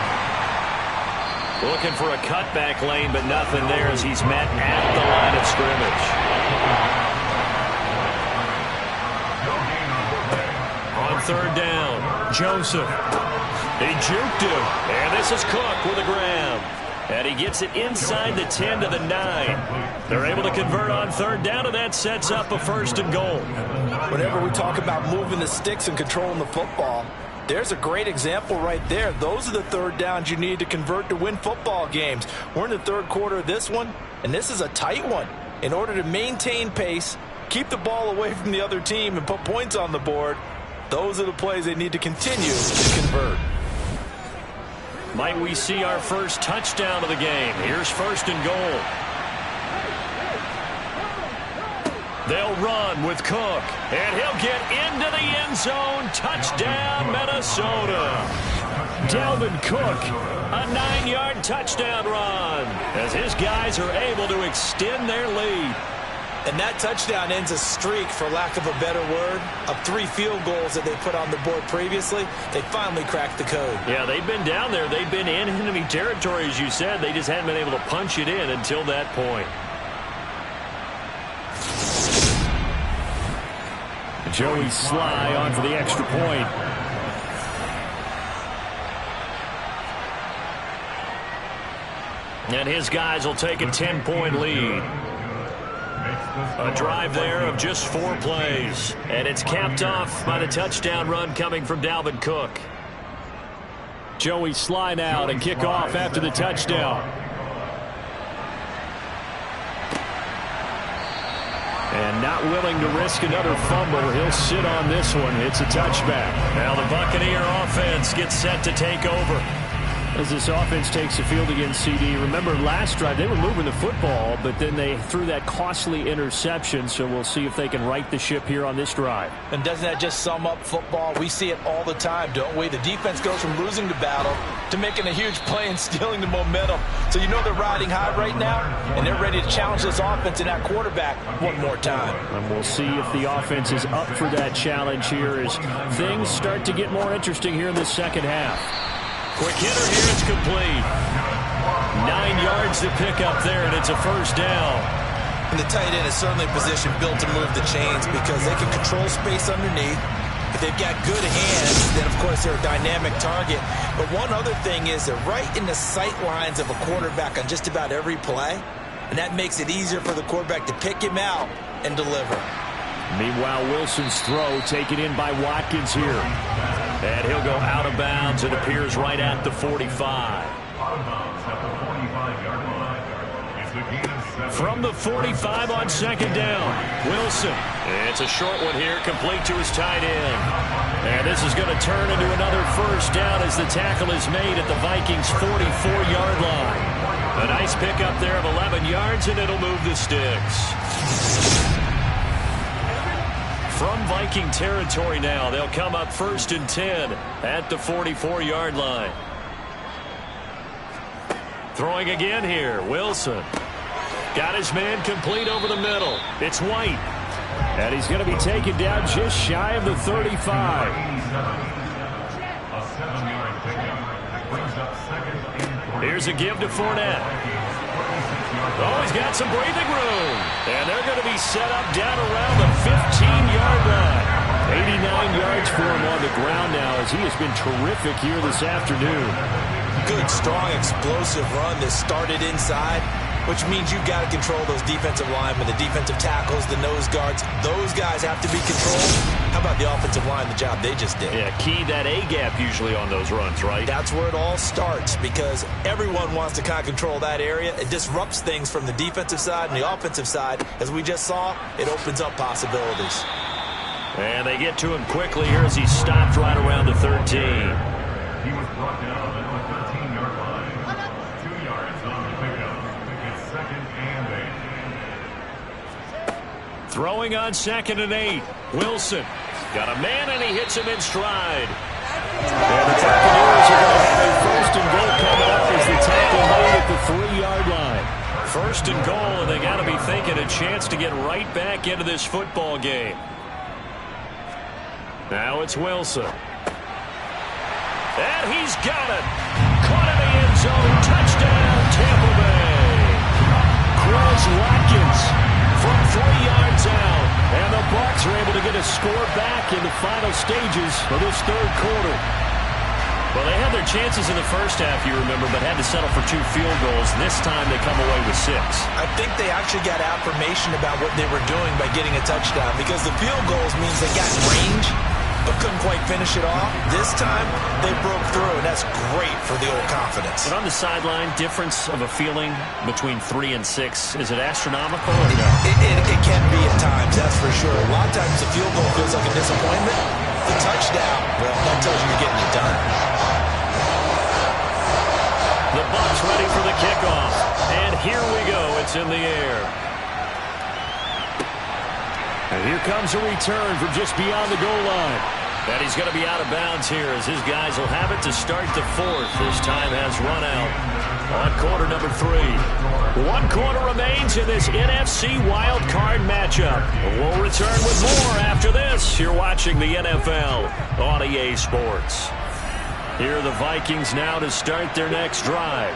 Looking for a cutback lane, but nothing there as he's met at the line of scrimmage. On 3rd down, Joseph. He juked him. And this is Cook with a grab. And he gets it inside the 10 to the 9. They're able to convert on third down, and that sets up a 1st and goal. Whenever we talk about moving the sticks and controlling the football, there's a great example right there. Those are the third downs you need to convert to win football games. We're in the third quarter of this one, and this is a tight one. In order to maintain pace, keep the ball away from the other team, and put points on the board, those are the plays they need to continue to convert. Might we see our first touchdown of the game? Here's 1st and goal. They'll run with Cook, and he'll get into the end zone. Touchdown, Minnesota. Dalvin Cook, a 9-yard touchdown run, as his guys are able to extend their lead. And that touchdown ends a streak, for lack of a better word, of 3 field goals that they put on the board previously. They finally cracked the code. Yeah, they've been down there. They've been in enemy territory, as you said. They just hadn't been able to punch it in until that point. Joey Sly on for the extra point. And his guys will take a 10-point lead. A drive there of just 4 plays. And it's capped off by the touchdown run coming from Dalvin Cook. Joey Sly now to kick off after the touchdown. And not willing to risk another fumble. He'll sit on this one. It's a touchback. Now the Buccaneer offense gets set to take over. As this offense takes the field against CD, remember last drive they were moving the football, but then they threw that costly interception, so we'll see if they can right the ship here on this drive. And doesn't that just sum up football? We see it all the time, don't we? The defense goes from losing the battle to making a huge play and stealing the momentum. So you know they're riding high right now, and they're ready to challenge this offense and that quarterback one more time. And we'll see if the offense is up for that challenge here as things start to get more interesting here in the second half. Quick hitter here, it's complete. 9 yards to pick up there, and it's a 1st down. And the tight end is certainly a position built to move the chains because they can control space underneath. If they've got good hands, then of course they're a dynamic target. But one other thing is they're right in the sight lines of a quarterback on just about every play. And that makes it easier for the quarterback to pick him out and deliver. Meanwhile, Wilson's throw taken in by Watkins here. And he'll go out of bounds, it appears, right at the 45. From the 45 on 2nd down, Wilson. It's a short one here, complete to his tight end. And this is going to turn into another 1st down as the tackle is made at the Vikings' 44-yard line. A nice pickup there of 11 yards, and it'll move the sticks. From Viking territory now, they'll come up 1st and 10 at the 44-yard line. Throwing again here, Wilson. Got his man complete over the middle. It's White. And he's going to be taken down just shy of the 35. Here's a give to Fournette. Oh, he's got some breathing room. And they're going to be set up down around the 15-yard line. 89 yards for him on the ground now as he has been terrific here this afternoon. Good, strong, explosive run that started inside, which means you've got to control those defensive linemen, the defensive tackles, the nose guards. Those guys have to be controlled. How about the offensive line, the job they just did? Yeah, key that A-gap usually on those runs, right? That's where it all starts because everyone wants to kind of control that area. It disrupts things from the defensive side and the offensive side. As we just saw, it opens up possibilities. And they get to him quickly here as he stopped right around the 13. He was brought down at the 13-yard line. 2 yards on the pickup. It's 2nd and 8. Throwing on 2nd and 8. Wilson got a man and he hits him in stride. And the Buccaneers are going to have a 1st and goal coming up as the tackle made at the 3-yard line. 1st and goal, and they got to be thinking a chance to get right back into this football game. Now it's Wilson. And he's got it. Caught in the end zone. Touchdown, Tampa Bay. Chris Watkins from 3 yards out. And the Bucs are able to get a score back in the final stages of this 3rd quarter. Well, they had their chances in the first half, you remember, but had to settle for 2 field goals. This time they come away with 6. I think they actually got affirmation about what they were doing by getting a touchdown, because the field goals means they got in range but couldn't quite finish it off. This time they broke through, and that's great for the old confidence. But on the sideline, difference of a feeling between 3 and 6, is it astronomical or no? It can be at times, that's for sure. A lot of times the field goal feels like a disappointment. The touchdown, well, that tells you you're getting it done. The Bucs ready for the kickoff. And here we go. It's in the air. And here comes a return from just beyond the goal line. And he's going to be out of bounds here as his guys will have it to start the 4th. His time has run out on quarter number 3. 1 quarter remains in this NFC Wild Card matchup. We'll return with more after this. You're watching the NFL on EA Sports. Here are the Vikings now to start their next drive.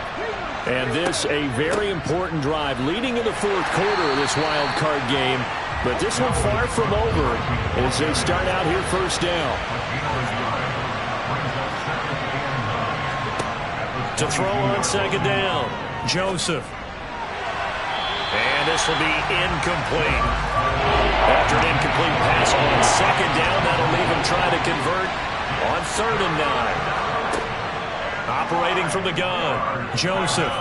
And this a very important drive leading in the 4th quarter of this wild card game. But this one far from over as they start out here first down. To throw on second down, Joseph. And this will be incomplete. After an incomplete pass on second down, that'll leave him trying to convert on 3rd and 9. Operating from the gun, Joseph.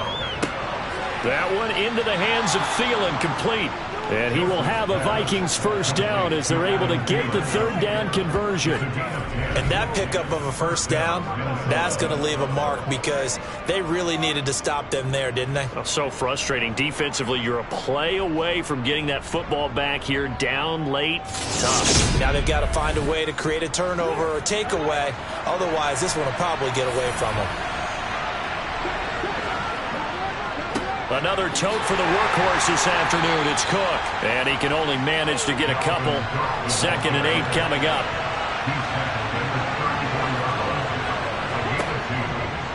That one into the hands of Thielen, complete. And he will have a Vikings first down as they're able to get the 3rd down conversion. And that pickup of a first down, that's going to leave a mark because they really needed to stop them there, didn't they? Oh, so frustrating. Defensively, you're a play away from getting that football back here down late. Tough. Now they've got to find a way to create a turnover or a takeaway. Otherwise, this one will probably get away from them. Another tote for the workhorse this afternoon. It's Cook. And he can only manage to get a couple. 2nd and 8 coming up.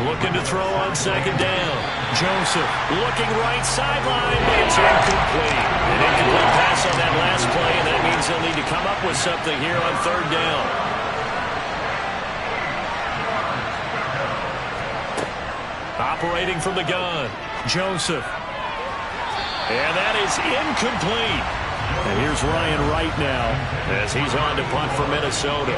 Looking to throw on second down. Joseph looking right sideline. It's incomplete. An incomplete pass on that last play, and that means they'll need to come up with something here on 3rd down. Operating from the gun, Joseph. And that is incomplete. And here's Ryan Wright now as he's on to punt for Minnesota.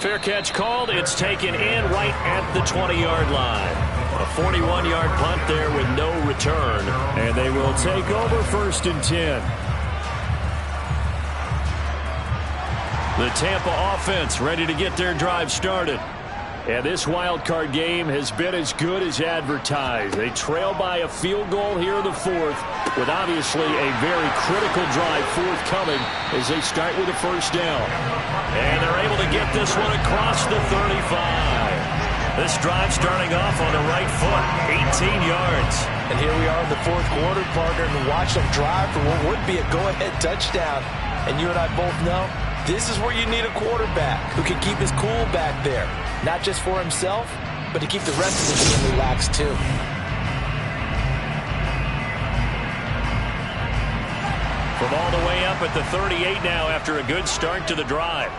Fair catch called. It's taken in right at the 20-yard line. A 41-yard punt there with no return. And they will take over 1st and 10. The Tampa offense ready to get their drive started. And this wild card game has been as good as advertised. They trail by a field goal here in the 4th with obviously a very critical drive forthcoming as they start with a first down. And they're able to get this one across the 35. This drive starting off on the right foot, 18 yards. And here we are in the 4th quarter, partner, and watch them drive for what would be a go-ahead touchdown. And you and I both know this is where you need a quarterback who can keep his cool back there. Not just for himself, but to keep the rest of the team relaxed too. From all the way up at the 38 now after a good start to the drive.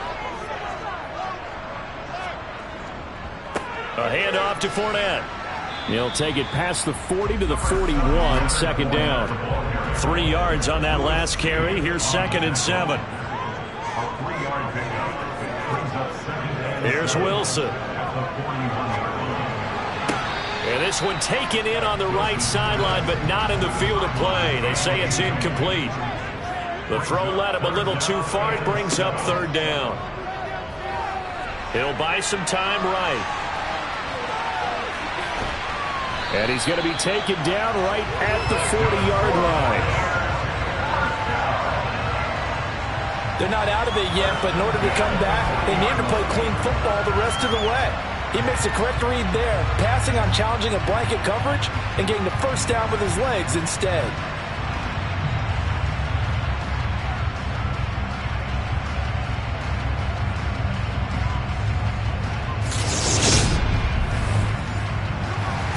A handoff to Fournette. He'll take it past the 40 to the 41, second down. 3 yards on that last carry. Here's 2nd and 7. Here's Wilson. And this one taken in on the right sideline, but not in the field of play. They say it's incomplete. The throw led him a little too far. It brings up 3rd down. He'll buy some time right. And he's going to be taken down right at the 40-yard line. They're not out of it yet, but in order to come back, they need to play clean football the rest of the way. He makes the correct read there, passing on challenging a blanket coverage and getting the first down with his legs instead.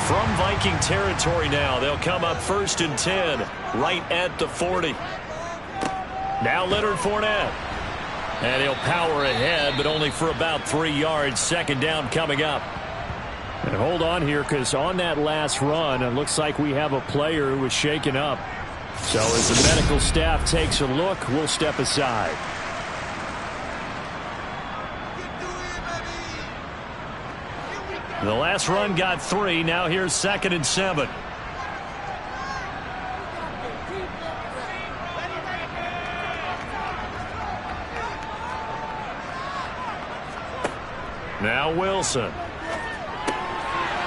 From Viking territory now, they'll come up 1st and 10, right at the 40. Now Leonard Fournette. And he'll power ahead, but only for about 3 yards. Second down coming up. And hold on here, because on that last run, it looks like we have a player who was shaken up. So as the medical staff takes a look, we'll step aside. The last run got 3. Now here's 2nd and 7. Now Wilson.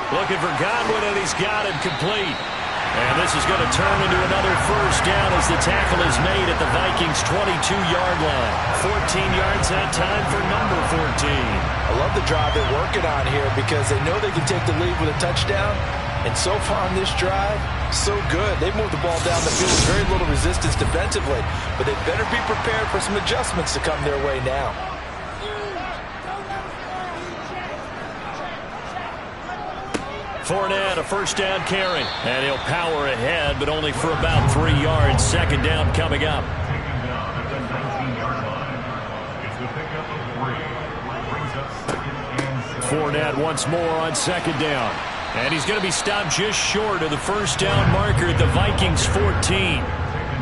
Looking for Godwin, and he's got it complete. And this is going to turn into another first down as the tackle is made at the Vikings' 22-yard line. 14 yards that time for number 14. I love the drive they're working on here because they know they can take the lead with a touchdown. And so far on this drive, so good. They've moved the ball down the field with very little resistance defensively. But they better be prepared for some adjustments to come their way now. Fournette, a first down carry. And he'll power ahead, but only for about 3 yards. Second down coming up. Taken down at the 19-yard line. It's the pickup of 3. Brings up 2nd and 7. Fournette once more on 2nd down. And he's going to be stopped just short of the first down marker at the Vikings' 14. Taken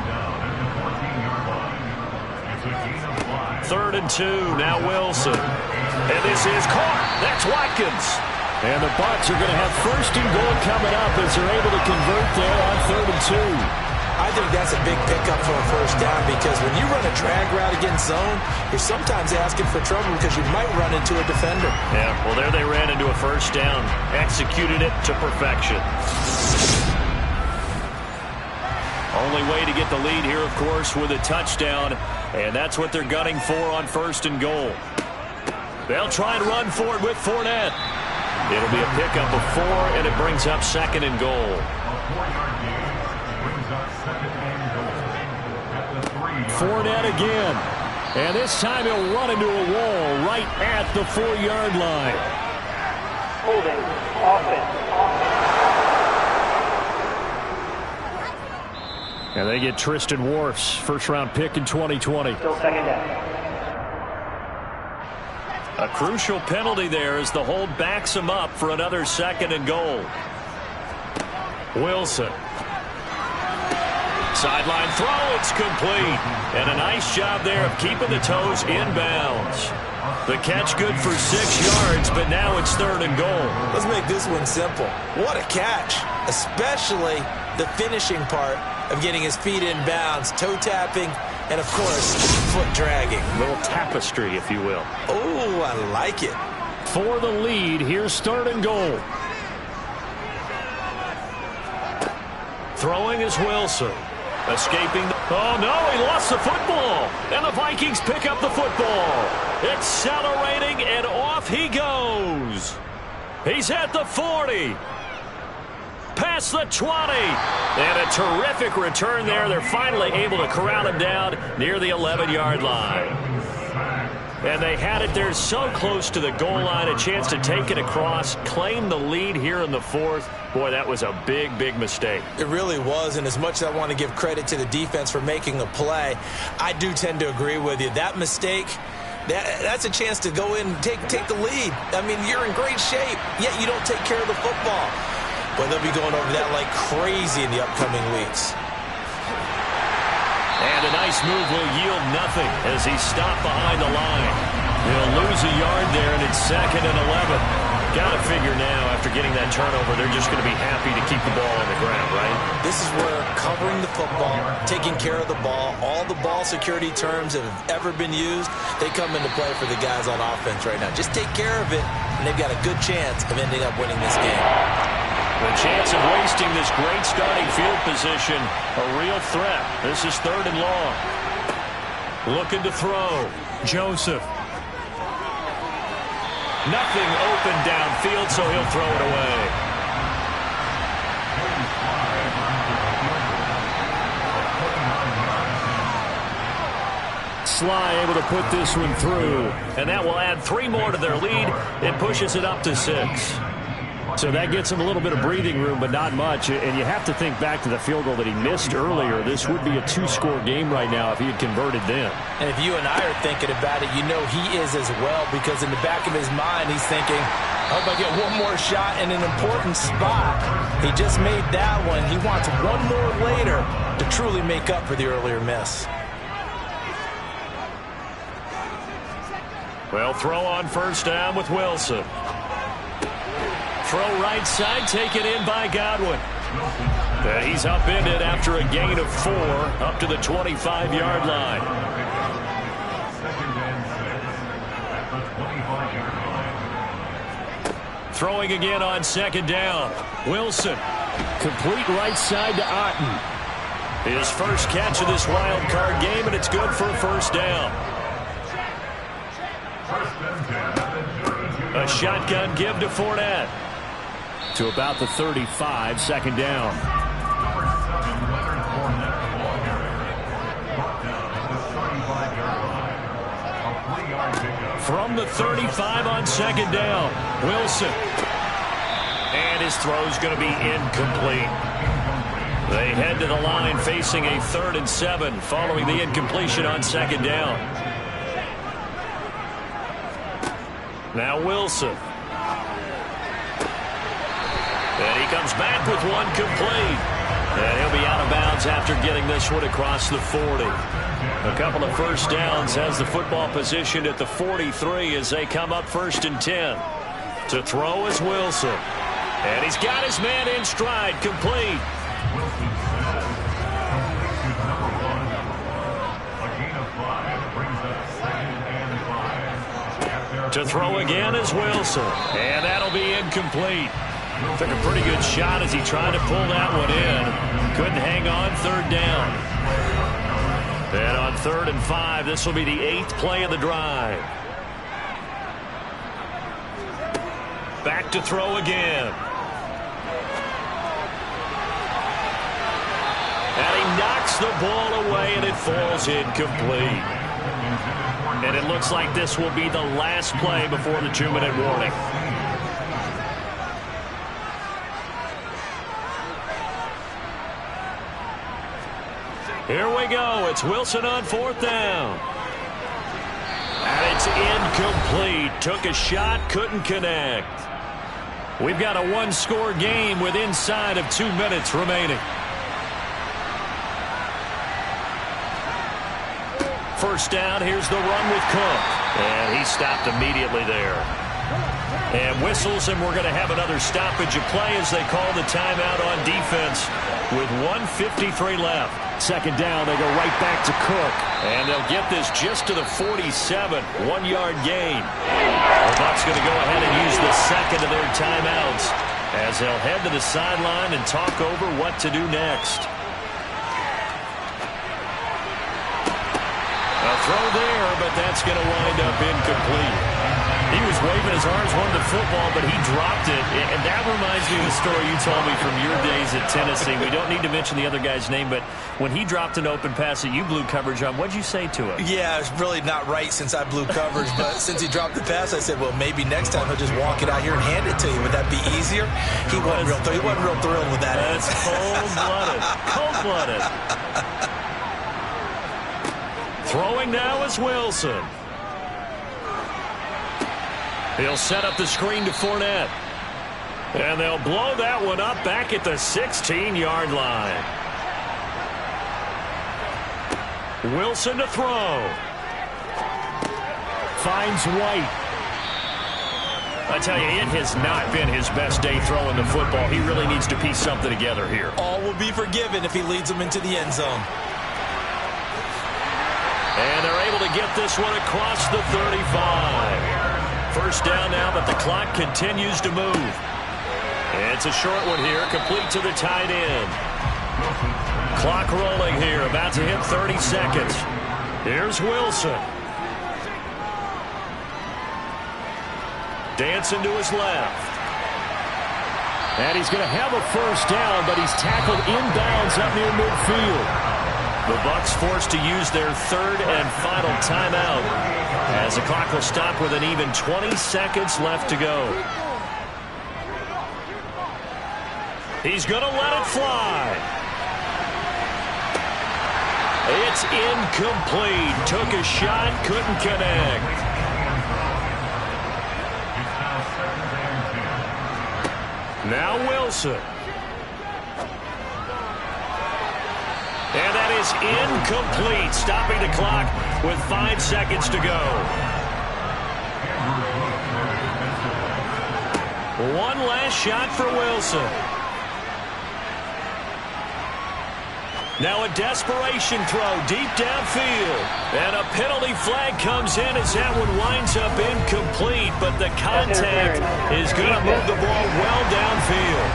down at the 14-yard line. It's a gain of 5. 3rd and 2. Now Wilson. And this is caught. That's Watkins. And the Bucs are going to have 1st and goal coming up as they're able to convert there on 3rd and 2. I think that's a big pickup for a first down because when you run a drag route against zone, you're sometimes asking for trouble because you might run into a defender. Yeah, well, there they ran into a first down. Executed it to perfection. Only way to get the lead here, of course, with a touchdown. And that's what they're gunning for on 1st and goal. They'll try and run for it with Fournette. It'll be a pickup of 4, and it brings up 2nd and goal. A 4-yard gain brings up 2nd and goal at the 3-yard Fournette again. And this time he'll run into a wall right at the 4-yard line. Holding. Offense. And they get Tristan Wirfs, first-round pick in 2020. Still 2nd down. A crucial penalty there as the hold backs him up for another 2nd and goal. Wilson. Sideline throw, it's complete. And a nice job there of keeping the toes in bounds. The catch good for 6 yards, but now it's 3rd and goal. Let's make this one simple. What a catch, especially the finishing part of getting his feet in bounds, toe tapping, and, of course, foot dragging. A little tapestry, if you will. Oh, I like it. For the lead, here's 3rd and goal. Throwing is Wilson. Escaping. Oh, no, he lost the football. And the Vikings pick up the football. Accelerating, and off he goes. He's at the 40. Past the 20. And a terrific return there. They're finally able to corral him down near the 11-yard line. And they had it there so close to the goal line, a chance to take it across, claim the lead here in the 4th. Boy, that was a big, big mistake. It really was, and as much as I want to give credit to the defense for making a play, I do tend to agree with you. That mistake, that's a chance to go in and take the lead. I mean, you're in great shape, yet you don't take care of the football. But they'll be going over that like crazy in the upcoming weeks. And a nice move will yield nothing as he's stopped behind the line. He'll lose a yard there, and it's 2nd and 11. Got to figure now, after getting that turnover, they're just going to be happy to keep the ball on the ground, right? This is where covering the football, taking care of the ball, all the ball security terms that have ever been used, they come into play for the guys on offense right now. Just take care of it, and they've got a good chance of ending up winning this game. The chance of wasting this great starting field position, a real threat. This is 3rd and long. Looking to throw. Joseph. Nothing open downfield, so he'll throw it away. Sly able to put this one through, and that will add 3 more to their lead. It pushes it up to 6. So that gets him a little bit of breathing room, but not much. And you have to think back to the field goal that he missed earlier. This would be a 2-score game right now if he had converted then. And if you and I are thinking about it, you know he is as well, because in the back of his mind, he's thinking, I hope I get one more shot in an important spot. He just made that one. He wants one more later to truly make up for the earlier miss. Well, throw on first down with Wilson. Throw right side, taken in by Godwin. And he's upended after a gain of 4 up to the 25-yard line. Second and 6 at the 25-yard line. Throwing again on second down. Wilson. Complete right side to Otten. His first catch of this wild card game, and it's good for a first down. A shotgun give to Fournette. To about the 35, second down. Number 7, Leonard Fournette, the ball carrier. Brought down at the 35-yard line. A 3-yard pickup. From the 35 on second down, Wilson. And his throw's going to be incomplete. They head to the line facing a 3rd and 7 following the incompletion on second down. Now Wilson. And he comes back with one complete. And he'll be out of bounds after getting this one across the 40. A couple of first downs has the football positioned at the 43 as they come up 1st and 10. To throw is Wilson. And he's got his man in stride, complete. Wilson says, completion number 1. A gain of 5 brings up 2nd and 5. To throw again is Wilson. And that'll be incomplete. Took a pretty good shot as he tried to pull that one in. Couldn't hang on, 3rd down. And on 3rd and 5, this will be the 8th play of the drive. Back to throw again. And he knocks the ball away, and it falls incomplete. And it looks like this will be the last play before the 2-minute warning. Here we go. It's Wilson on 4th down. And it's incomplete. Took a shot, couldn't connect. We've got a 1-score game with inside of 2 minutes remaining. First down, here's the run with Cook. And he stopped immediately there. And whistles, and we're going to have another stoppage of play as they call the timeout on defense with 1:53 left. Second down, they go right back to Cook. And they'll get this just to the 47, 1-yard gain. The Bucs going to go ahead and use the second of their timeouts as they'll head to the sideline and talk over what to do next. A throw there, but that's going to wind up incomplete. He was waving his arms, wanted the football, but he dropped it. And that reminds me of the story you told me from your days at Tennessee. We don't need to mention the other guy's name, but when he dropped an open pass that you blew coverage on, what'd you say to him? Yeah, it's really not right since I blew coverage, but since he dropped the pass, I said, well, maybe next time he'll just walk it out here and hand it to you. Would that be easier? He wasn't real thrilled with that. That's cold-blooded. Cold-blooded. Throwing now is Wilson. He'll set up the screen to Fournette. And they'll blow that one up back at the 16-yard line. Wilson to throw. Finds White. I tell you, it has not been his best day throwing the football. He really needs to piece something together here. All will be forgiven if he leads them into the end zone. And they're able to get this one across the 35. First down now, but the clock continues to move. It's a short one here, complete to the tight end. Clock rolling here, about to hit 30 seconds. Here's Wilson. Dancing to his left. And he's going to have a first down, but he's tackled inbounds up near midfield. The Bucs forced to use their 3rd and final timeout as the clock will stop with an even 20 seconds left to go. He's going to let it fly. It's incomplete. Took a shot, couldn't connect. Now Wilson. And that is incomplete, stopping the clock with 5 seconds to go. One last shot for Wilson. Now a desperation throw deep downfield. And a penalty flag comes in as that one winds up incomplete, but the contact is going to move the ball well downfield.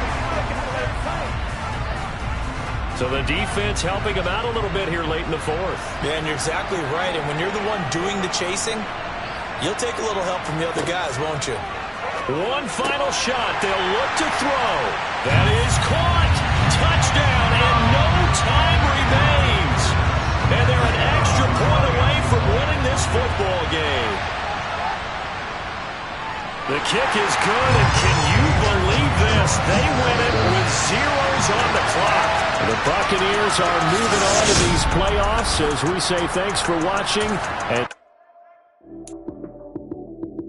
So the defense helping him out a little bit here late in the fourth. Yeah, and you're exactly right. And when you're the one doing the chasing, you'll take a little help from the other guys, won't you? One final shot. They'll look to throw. That is caught. Touchdown, and no time remains. And they're an extra point away from winning this football game. The kick is good, and can you believe this? They win it with zeros on the clock. The Buccaneers are moving on to these playoffs as we say thanks for watching. And